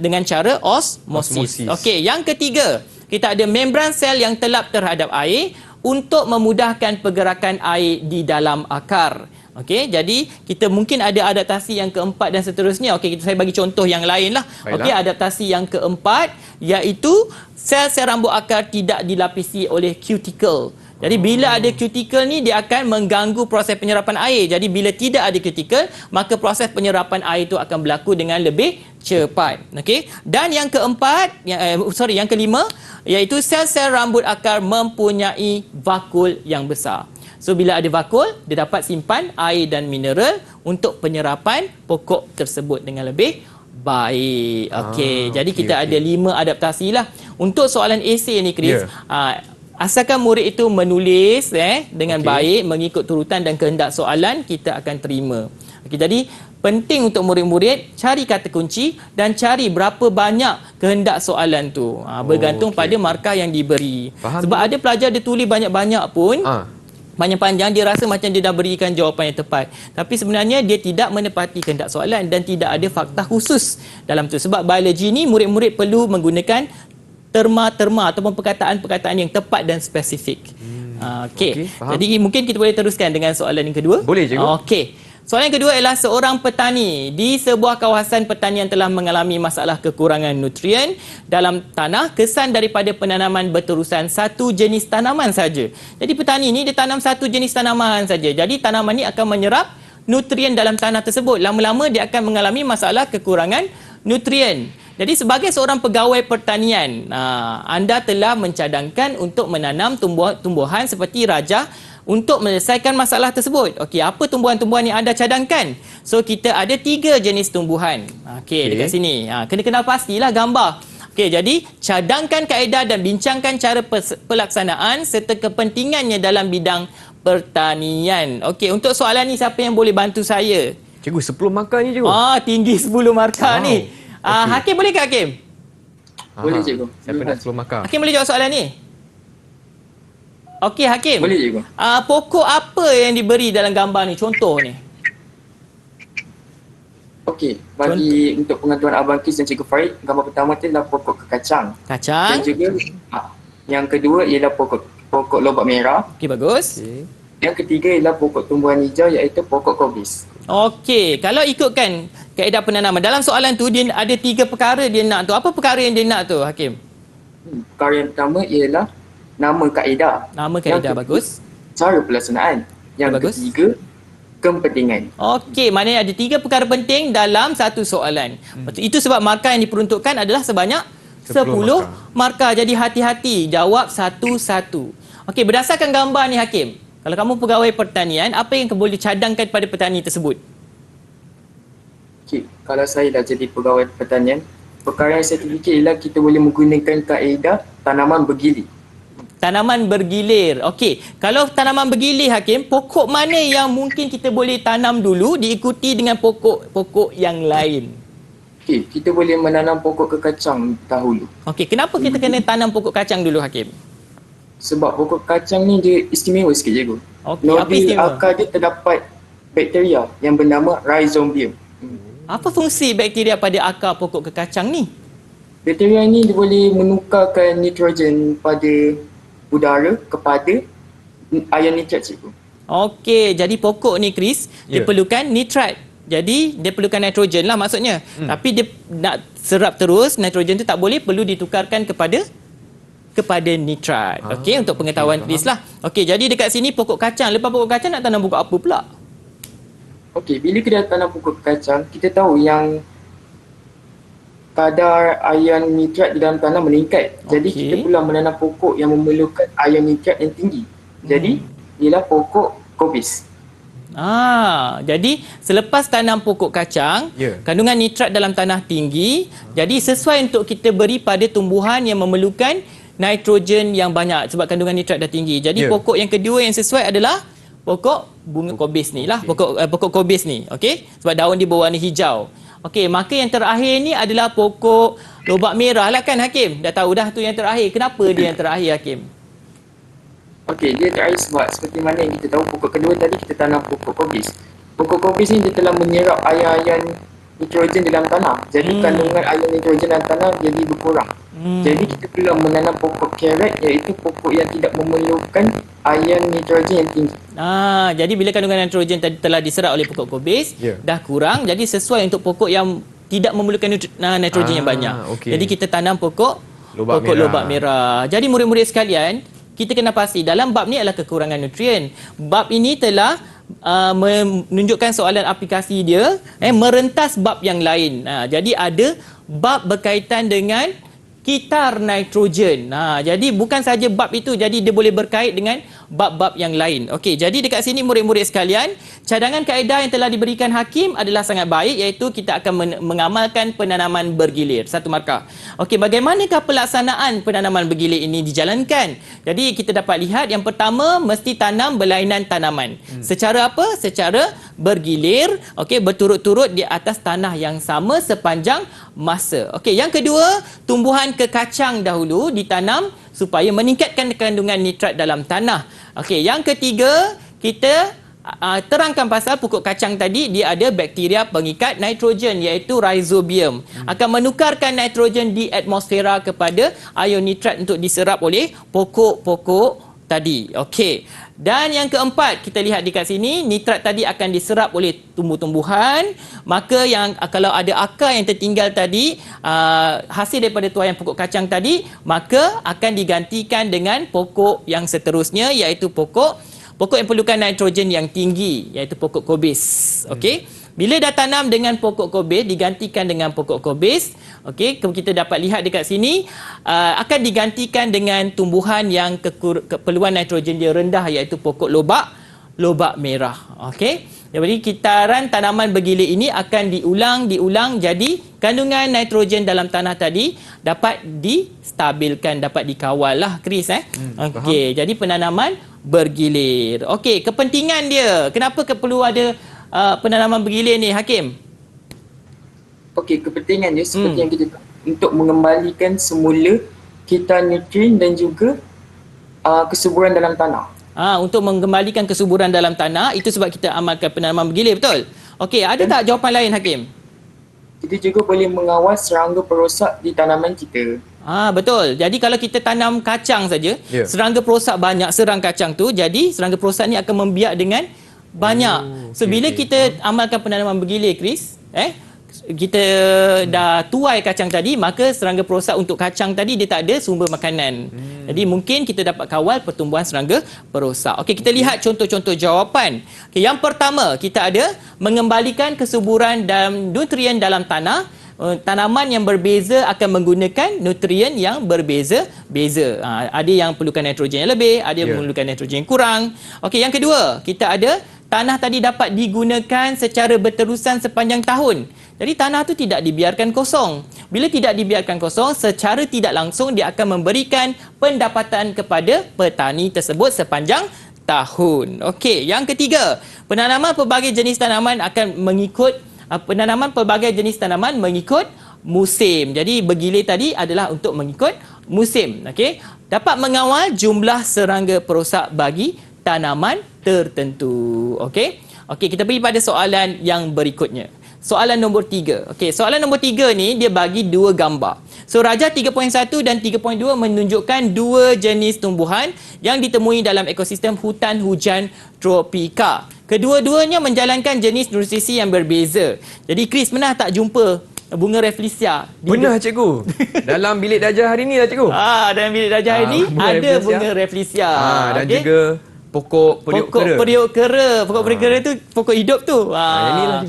dengan cara osmosis. Okey, yang ketiga, kita ada membran sel yang telap terhadap air untuk memudahkan pergerakan air di dalam akar. Okey, jadi kita mungkin ada adaptasi yang keempat dan seterusnya. Okey, saya bagi contoh yang lain lah. Okey, adaptasi yang keempat iaitu sel-sel rambut akar tidak dilapisi oleh cuticle. Jadi bila ada cuticle ni dia akan mengganggu proses penyerapan air. Jadi bila tidak ada cuticle, maka proses penyerapan air itu akan berlaku dengan lebih cepat. Okey. Dan yang keempat, yang kelima iaitu sel-sel rambut akar mempunyai vakul yang besar. So bila ada vakul, dia dapat simpan air dan mineral untuk penyerapan pokok tersebut dengan lebih baik. Okey. Jadi kita ada 5 adaptasi lah. Untuk soalan esei ni Chris, asalkan murid itu menulis dengan baik mengikut turutan dan kehendak soalan, kita akan terima. Okey, jadi penting untuk murid-murid cari kata kunci dan cari berapa banyak kehendak soalan tu. Bergantung pada markah yang diberi. Sebab ada pelajar dia tulis banyak-banyak pun, panjang-panjang dia rasa macam dia dah berikan jawapan yang tepat. Tapi sebenarnya dia tidak menepati kehendak soalan dan tidak ada fakta khusus dalam tu. Sebab biologi ni murid-murid perlu menggunakan terma-terma ataupun perkataan-perkataan yang tepat dan spesifik. Okey. Jadi mungkin kita boleh teruskan dengan soalan yang kedua.
Boleh, cikgu.
Okey. Soalan yang kedua ialah seorang petani di sebuah kawasan pertanian telah mengalami masalah kekurangan nutrien dalam tanah kesan daripada penanaman berterusan satu jenis tanaman saja. Jadi petani ni dia tanam satu jenis tanaman saja. Jadi tanaman ni akan menyerap nutrien dalam tanah tersebut. Lama-lama dia akan mengalami masalah kekurangan nutrien. Jadi sebagai seorang pegawai pertanian, anda telah mencadangkan untuk menanam tumbuhan seperti rajah untuk menyelesaikan masalah tersebut. Okey, apa tumbuhan-tumbuhan yang anda cadangkan? So kita ada 3 jenis tumbuhan. Okey, dekat sini. Kena kenal pastilah gambar. Okey, jadi cadangkan kaedah dan bincangkan cara pelaksanaan serta kepentingannya dalam bidang pertanian. Okey, untuk soalan ni siapa yang boleh bantu saya?
Cikgu, 10 markah ni cikgu.
Tinggi 10 markah ni. Hakim boleh ke Hakim?
Boleh cikgu.
Siapa nak 10 markah?
Hakim boleh jawab soalan ni? Okey Hakim.
Boleh cikgu.
Pokok apa yang diberi dalam gambar ni? Contoh ni.
Okey, bagi untuk pengetahuan Abang Kis dan Cikgu Farid, gambar pertama tu adalah pokok kekacang.
Kacang.
Dan juga yang kedua ialah pokok lobak merah.
Okey, bagus.
Yang ketiga ialah pokok tumbuhan hijau iaitu pokok kobis.
Okey, kalau ikutkan kaedah penanaman dalam soalan tu dia ada 3 perkara dia nak tu. Apa perkara yang dia nak tu Hakim?
Perkara yang pertama ialah nama kaedah.
Nama kaedah, bagus.
Cara pelaksanaan. Yang
Bagus.
ketiga, kepentingan.
Okey, maknanya ada 3 perkara penting dalam satu soalan. Itu sebab markah yang diperuntukkan adalah sebanyak 10 markah. Jadi hati-hati, jawab satu-satu. Okey, berdasarkan gambar ni Hakim, kalau kamu pegawai pertanian, apa yang kamu boleh cadangkan pada petani tersebut?
Okay. Kalau saya dah jadi pegawai pertanian, perkara yang saya fikir ialah kita boleh menggunakan kaedah tanaman bergilir.
Tanaman bergilir. Okey, kalau tanaman bergilir Hakim, pokok mana yang mungkin kita boleh tanam dulu diikuti dengan pokok-pokok yang lain?
Okay. Kita boleh menanam pokok kekacang dahulu.
Okey, kenapa kita kena tanam pokok kacang dulu Hakim?
Sebab pokok kacang ni dia istimewa sikit cikgu.
Okey, apa
Nodi
istimewa?
akar dia terdapat bakteria yang bernama rhizobium.
Apa fungsi bakteria pada akar pokok kekacang ni?
Bakteria ni dia boleh menukarkan nitrogen pada udara kepada air nitrat cikgu.
Okey, jadi pokok ni Chris, dia perlukan nitrat. Jadi dia perlukan nitrogen lah maksudnya. Tapi dia nak serap terus, nitrogen tu tak boleh, perlu ditukarkan kepada nitrat. Okey, untuk pengetahuan Chris lah. Okey, jadi dekat sini pokok kacang. Lepas pokok kacang nak tanam pokok apa pula?
Okey, bila kita tanam pokok kacang, kita tahu yang kadar ion nitrat di dalam tanah meningkat. Jadi
Okey.
kita pula menanam pokok yang memerlukan ion nitrat yang tinggi. Jadi ialah pokok kobis.
Jadi selepas tanam pokok kacang, kandungan nitrat dalam tanah tinggi. Jadi sesuai untuk kita beri pada tumbuhan yang memerlukan nitrogen yang banyak sebab kandungan nitrat dah tinggi. Jadi pokok yang kedua yang sesuai adalah pokok bunga kobis ni lah, pokok kobis ni, okey? Sebab daun dia berwarna hijau. Okey, maka yang terakhir ni adalah pokok lobak merah lah kan Hakim? Dah tahu dah tu yang terakhir. Kenapa dia yang terakhir Hakim?
Okey, dia terakhir sebab seperti mana yang kita tahu pokok kedua tadi kita tanam pokok kobis. Pokok kobis ni dia telah menyerap ion nitrogen dalam tanah. Jadi kandungan ion nitrogen dalam tanah jadi berkurang. Jadi kita pula menanam pokok carrot iaitu pokok yang tidak memerlukan ion nitrogen yang tinggi.
Jadi bila kandungan nitrogen tadi telah diserap oleh pokok kobis, dah kurang. Jadi sesuai untuk pokok yang tidak memerlukan nitrogen yang banyak. Jadi kita tanam pokok lobak merah. Jadi murid-murid sekalian, kita kena pasti dalam bab ni adalah kekurangan nutrien. Bab ini telah menunjukkan soalan aplikasi dia merentas bab yang lain. Jadi ada bab berkaitan dengan kitar nitrogen. Jadi bukan saja bab itu, jadi dia boleh berkait dengan bab-bab yang lain. Okey, jadi dekat sini murid-murid sekalian, cadangan kaedah yang telah diberikan Hakim adalah sangat baik, iaitu kita akan mengamalkan penanaman bergilir. 1 markah. Okey, bagaimanakah pelaksanaan penanaman bergilir ini dijalankan? Jadi kita dapat lihat yang pertama mesti tanam berlainan tanaman. Secara apa? Secara bergilir, okey, berturut-turut di atas tanah yang sama sepanjang masa. Okey, yang kedua, tumbuhan kekacang dahulu ditanam supaya meningkatkan kandungan nitrat dalam tanah. Okey, yang ketiga, kita terangkan pasal pokok kacang tadi, dia ada bakteria pengikat nitrogen iaitu rhizobium. Akan menukarkan nitrogen di atmosfera kepada ion nitrat untuk diserap oleh pokok-pokok tadi. Okey. Dan yang keempat, kita lihat dekat sini, nitrat tadi akan diserap oleh tumbuh-tumbuhan. Maka yang kalau ada akar yang tertinggal tadi, hasil daripada tuaian pokok kacang tadi, maka akan digantikan dengan pokok yang seterusnya, iaitu pokok yang perlukan nitrogen yang tinggi, iaitu pokok kobis. Okey. Bila dah tanam dengan pokok kobis, digantikan dengan pokok kobis, okey, kita dapat lihat dekat sini, akan digantikan dengan tumbuhan yang keperluan nitrogen dia rendah, iaitu pokok lobak merah. Okey. Jadi kitaran tanaman bergilir ini akan diulang, jadi kandungan nitrogen dalam tanah tadi dapat distabilkan, dapat dikawal lah, Chris. Okey, jadi penanaman bergilir. Okey, kepentingan dia. Kenapa perlu ada penanaman bergilir ni, Hakim?
Okey, kepentingan dia seperti yang kita tahu, untuk mengembalikan semula kitar nutrien dan juga kesuburan dalam tanah.
Untuk mengembalikan kesuburan dalam tanah, itu sebab kita amalkan penanaman bergilir, betul? Okey, ada tak jawapan lain, Hakim?
Kita juga boleh mengawal serangga perosak di tanaman kita.
Betul. Jadi kalau kita tanam kacang saja, serangga perosak banyak serang kacang tu, jadi serangga perosak ni akan membiak dengan banyak. So bila kita amalkan penanaman bergilir, Chris, kita dah tuai kacang tadi, maka serangga perosak untuk kacang tadi dia tak ada sumber makanan. Jadi mungkin kita dapat kawal pertumbuhan serangga perosak. Okey, kita lihat contoh-contoh jawapan. Okey, yang pertama kita ada mengembalikan kesuburan dan nutrien dalam tanah. Tanaman yang berbeza akan menggunakan nutrien yang berbeza-beza. Ada yang perlukan nitrogen yang lebih, ada yang memerlukan nitrogen yang kurang. Okey, yang kedua, kita ada tanah tadi dapat digunakan secara berterusan sepanjang tahun. Jadi tanah tu tidak dibiarkan kosong. Bila tidak dibiarkan kosong, secara tidak langsung dia akan memberikan pendapatan kepada petani tersebut sepanjang tahun. Okey, yang ketiga, penanaman pelbagai jenis tanaman akan mengikut musim. Jadi bergilir tadi adalah untuk mengikut musim. Okey, dapat mengawal jumlah serangga perosak bagi tanaman tertentu. Okey. Okey, kita pergi pada soalan yang berikutnya. Soalan nombor 3. Okey, soalan nombor 3 ni dia bagi dua gambar. So Raja 3.1 dan 3.2 menunjukkan dua jenis tumbuhan yang ditemui dalam ekosistem hutan hujan tropika. Kedua-duanya menjalankan jenis nutrisi yang berbeza. Jadi Chris, pernah tak jumpa bunga Rafflesia?
Benar cikgu. Dalam bilik darjah hari ni lah cikgu.
Dalam bilik darjah ini ada bunga Rafflesia.
Dan juga pokok periuk kera.
Pokok periuk kera tu pokok hidup tu.
Inilah.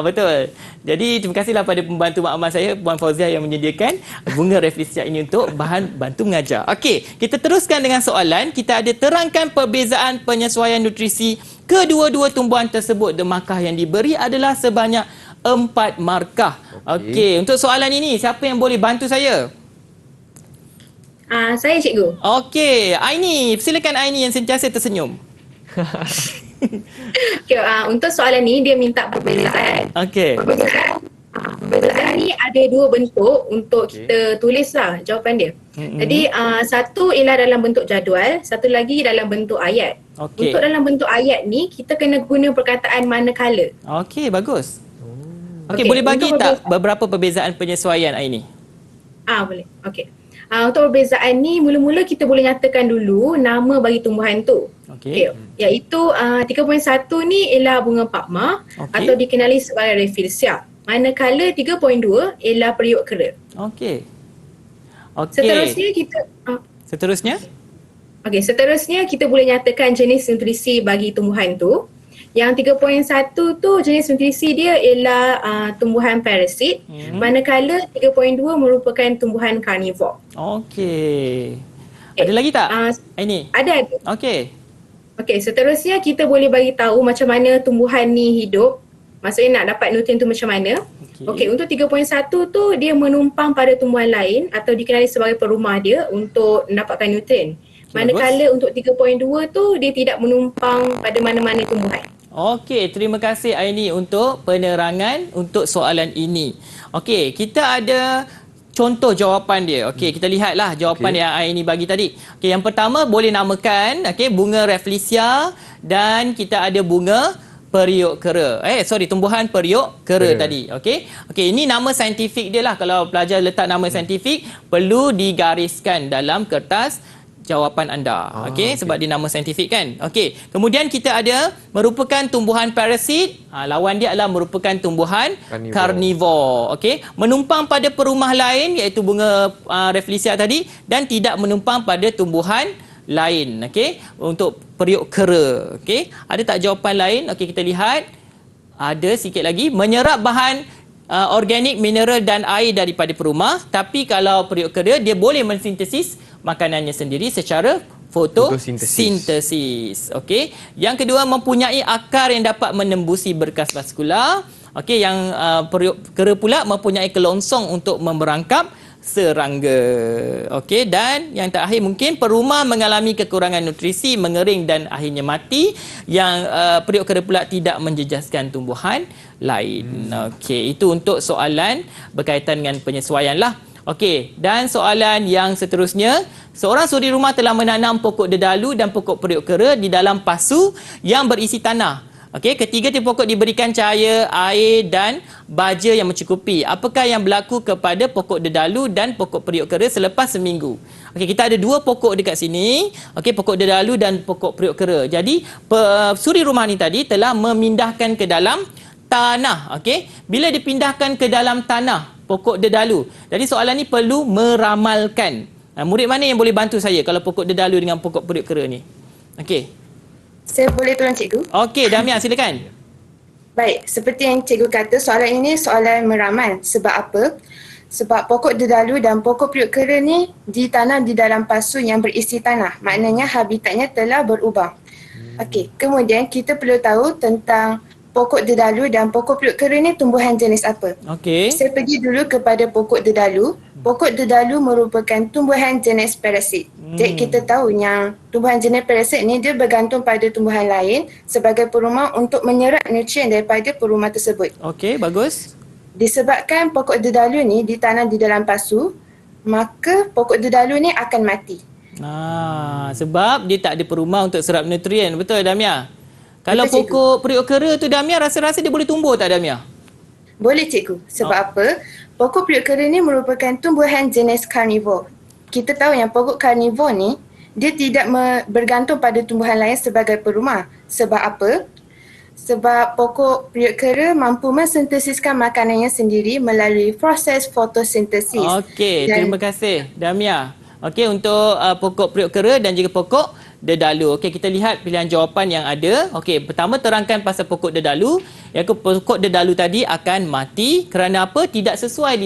Betul. Jadi terima kasihlah pada pembantu makmal saya, Puan Fauziah, yang menyediakan bunga Rafflesia ini untuk bahan bantu mengajar. Okey, kita teruskan dengan soalan. Kita ada terangkan perbezaan penyesuaian nutrisi kedua-dua tumbuhan tersebut. Dan markah yang diberi adalah sebanyak 4 markah. Okey, untuk soalan ini siapa yang boleh bantu saya?
Saya cikgu.
Okey, Aini, silakan Aini yang sentiasa tersenyum.
Okay, untuk soalan ni dia minta perbezaan.
Okey.
Perbezaan ni ada dua bentuk untuk kita tulislah jawapan dia. Jadi satu ialah dalam bentuk jadual, satu lagi dalam bentuk ayat. Untuk dalam bentuk ayat ni kita kena guna perkataan manakala.
Okey, bagus. Okey, boleh bagi tak beberapa perbezaan penyesuaian Aini?
Boleh. Okey. Untuk perbezaan ni, mula-mula kita boleh nyatakan dulu nama bagi tumbuhan tu. Okey. Iaitu 3.1 ni ialah bunga pakma atau dikenali sebagai Rafflesia. Manakala 3.2 ialah periuk kera.
Okey.
Seterusnya kita seterusnya kita boleh nyatakan jenis nutrisi bagi tumbuhan tu. Yang 3.1 tu jenis nutrisi dia ialah tumbuhan parasit, manakala 3.2 merupakan tumbuhan karnivor.
Okey. Ada lagi tak? Ini.
Ada.
Okey.
Seterusnya kita boleh bagi tahu macam mana tumbuhan ni hidup. Maksudnya nak dapat nutrien tu macam mana. Okey, untuk 3.1 tu dia menumpang pada tumbuhan lain atau dikenali sebagai perumah dia untuk mendapatkan nutrien. Manakala untuk 3.2 tu dia tidak menumpang pada mana-mana tumbuhan.
Okey, terima kasih Aini untuk penerangan untuk soalan ini. Okey, kita ada contoh jawapan dia. Okey, kita lihatlah jawapan yang Aini bagi tadi. Okey, yang pertama boleh namakan bunga Rafflesia dan kita ada bunga periuk kera. Tumbuhan periuk kera tadi. Okey, ini nama saintifik dia lah. Kalau pelajar letak nama saintifik perlu digariskan dalam kertas jawapan anda. Sebab dia nama saintifik kan. Okey, kemudian kita ada merupakan tumbuhan parasit. Lawan dia adalah merupakan tumbuhan karnivor. Okey, menumpang pada perumah lain iaitu bunga Rafflesia tadi dan tidak menumpang pada tumbuhan lain. Okey, untuk periuk kera. Okey, ada tak jawapan lain? Okey, kita lihat. Ada sikit lagi, menyerap bahan organik, mineral dan air daripada perumah. Tapi kalau periuk kera dia boleh mensintesis makanannya sendiri secara fotosintesis. Okey. Yang kedua, mempunyai akar yang dapat menembusi berkas vaskular. Okey, yang periuk kera pula mempunyai kelongsong untuk memerangkap serangga. Okey, dan yang terakhir mungkin perumah mengalami kekurangan nutrisi, mengering dan akhirnya mati. Yang periuk kera pula tidak menjejaskan tumbuhan lain. Okey, itu untuk soalan berkaitan dengan penyesuaian lah. Okey, dan soalan yang seterusnya, seorang suri rumah telah menanam pokok dedalu dan pokok periuk kera di dalam pasu yang berisi tanah. Okey, ketiga-tiga pokok diberikan cahaya, air dan baja yang mencukupi. Apakah yang berlaku kepada pokok dedalu dan pokok periuk kera selepas seminggu? Okey, kita ada dua pokok dekat sini. Okey, pokok dedalu dan pokok periuk kera. Jadi, suri rumah ni tadi telah memindahkan ke dalam tanah. Okey, bila dipindahkan ke dalam tanah pokok dedalu. Jadi soalan ni perlu meramalkan. Murid mana yang boleh bantu saya kalau pokok dedalu dengan pokok periuk kera ni? Okey.
Saya boleh tolong cikgu?
Okey, Damia silakan.
Baik, seperti yang cikgu kata, soalan ini soalan meramal. Sebab apa? Sebab pokok dedalu dan pokok periuk kera ni ditanam di dalam pasu yang berisi tanah. Maknanya habitatnya telah berubah. Okey, kemudian kita perlu tahu tentang pokok dedalu dan pokok periuk kera ni tumbuhan jenis apa.
Okey.
Saya pergi dulu kepada pokok dedalu. Pokok dedalu merupakan tumbuhan jenis parasit. Jadi kita tahu yang tumbuhan jenis parasit ni dia bergantung pada tumbuhan lain sebagai perumah untuk menyerap nutrien daripada perumah tersebut.
Okey, bagus.
Disebabkan pokok dedalu ni ditanam di dalam pasu, maka pokok dedalu ni akan mati.
Sebab dia tak ada perumah untuk serap nutrien. Betul, Damia? Kalau
Betul, cikgu.
pokok periuk kera tu, Damia, rasa-rasa dia boleh tumbuh tak, Damia?
Boleh cikgu. Sebab apa? Pokok periuk kera ni merupakan tumbuhan jenis karnivor. Kita tahu yang pokok karnivor ni dia tidak bergantung pada tumbuhan lain sebagai perumah. Sebab apa? Sebab pokok periuk kera mampu mensintesiskan makanannya sendiri melalui proses fotosintesis.
Okey, terima kasih, Damia. Okey, untuk pokok periuk kera dan juga pokok dedalu. Okey, kita lihat pilihan jawapan yang ada. Okey, pertama terangkan pasal pokok dedalu. Iaitu pokok dedalu tadi akan mati kerana apa? Tidak sesuai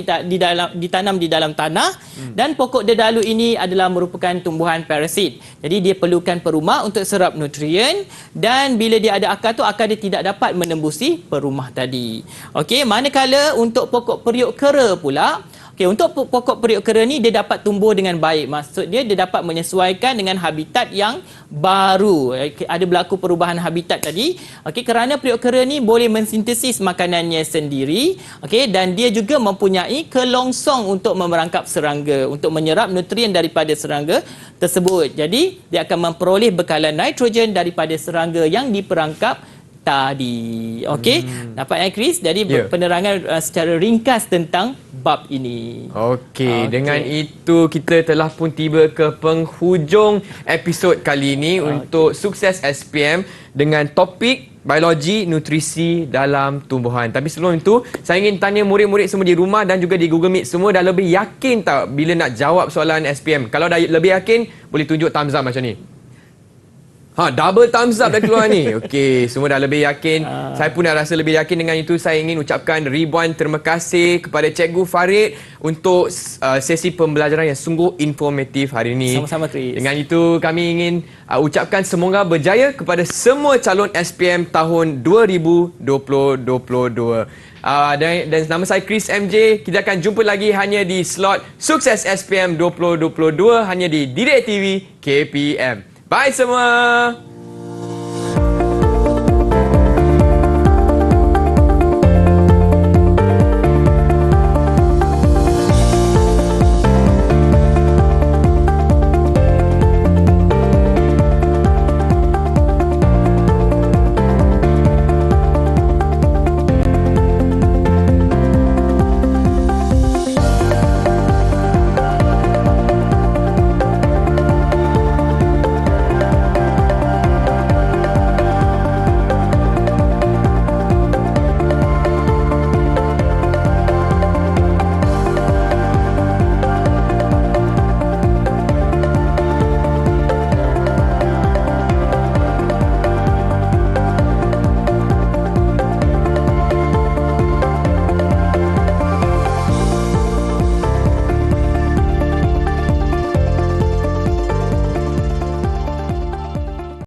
ditanam di dalam tanah dan pokok dedalu ini adalah merupakan tumbuhan parasit. Jadi dia perlukan perumah untuk serap nutrien dan bila dia ada akar tu akar dia tidak dapat menembusi perumah tadi. Okey, manakala untuk pokok periuk kera pula, okey, untuk pokok periuk kera ni dia dapat tumbuh dengan baik. Maksud dia dapat menyesuaikan dengan habitat yang baru. Ada berlaku perubahan habitat tadi. Okey, kerana periuk kera ni boleh mensintesis makanannya sendiri. Okey, dan dia juga mempunyai kelongsong untuk memerangkap serangga, untuk menyerap nutrien daripada serangga tersebut. Jadi, dia akan memperoleh bekalan nitrogen daripada serangga yang diperangkap tadi. Okey, dapat Chris? Jadi penerangan secara ringkas tentang bab ini.
Okey, dengan itu kita telah pun tiba ke penghujung episod kali ini untuk Sukses SPM dengan topik biologi nutrisi dalam tumbuhan. Tapi sebelum itu, saya ingin tanya murid-murid semua di rumah dan juga di Google Meet, semua dah lebih yakin tak bila nak jawab soalan SPM? Kalau dah lebih yakin, boleh tunjuk thumbs up macam ni. Double thumbs up dah keluar ni. Okey, semua dah lebih yakin. Saya pun dah rasa lebih yakin. Dengan itu, saya ingin ucapkan ribuan terima kasih kepada Cikgu Farid untuk sesi pembelajaran yang sungguh informatif hari ini.
Sama-sama, Chris.
Dengan itu, kami ingin ucapkan semoga berjaya kepada semua calon SPM tahun 2022. Dan nama saya Chris MJ. Kita akan jumpa lagi hanya di slot Sukses SPM 2022 hanya di Didik TV KPM. Bye semua.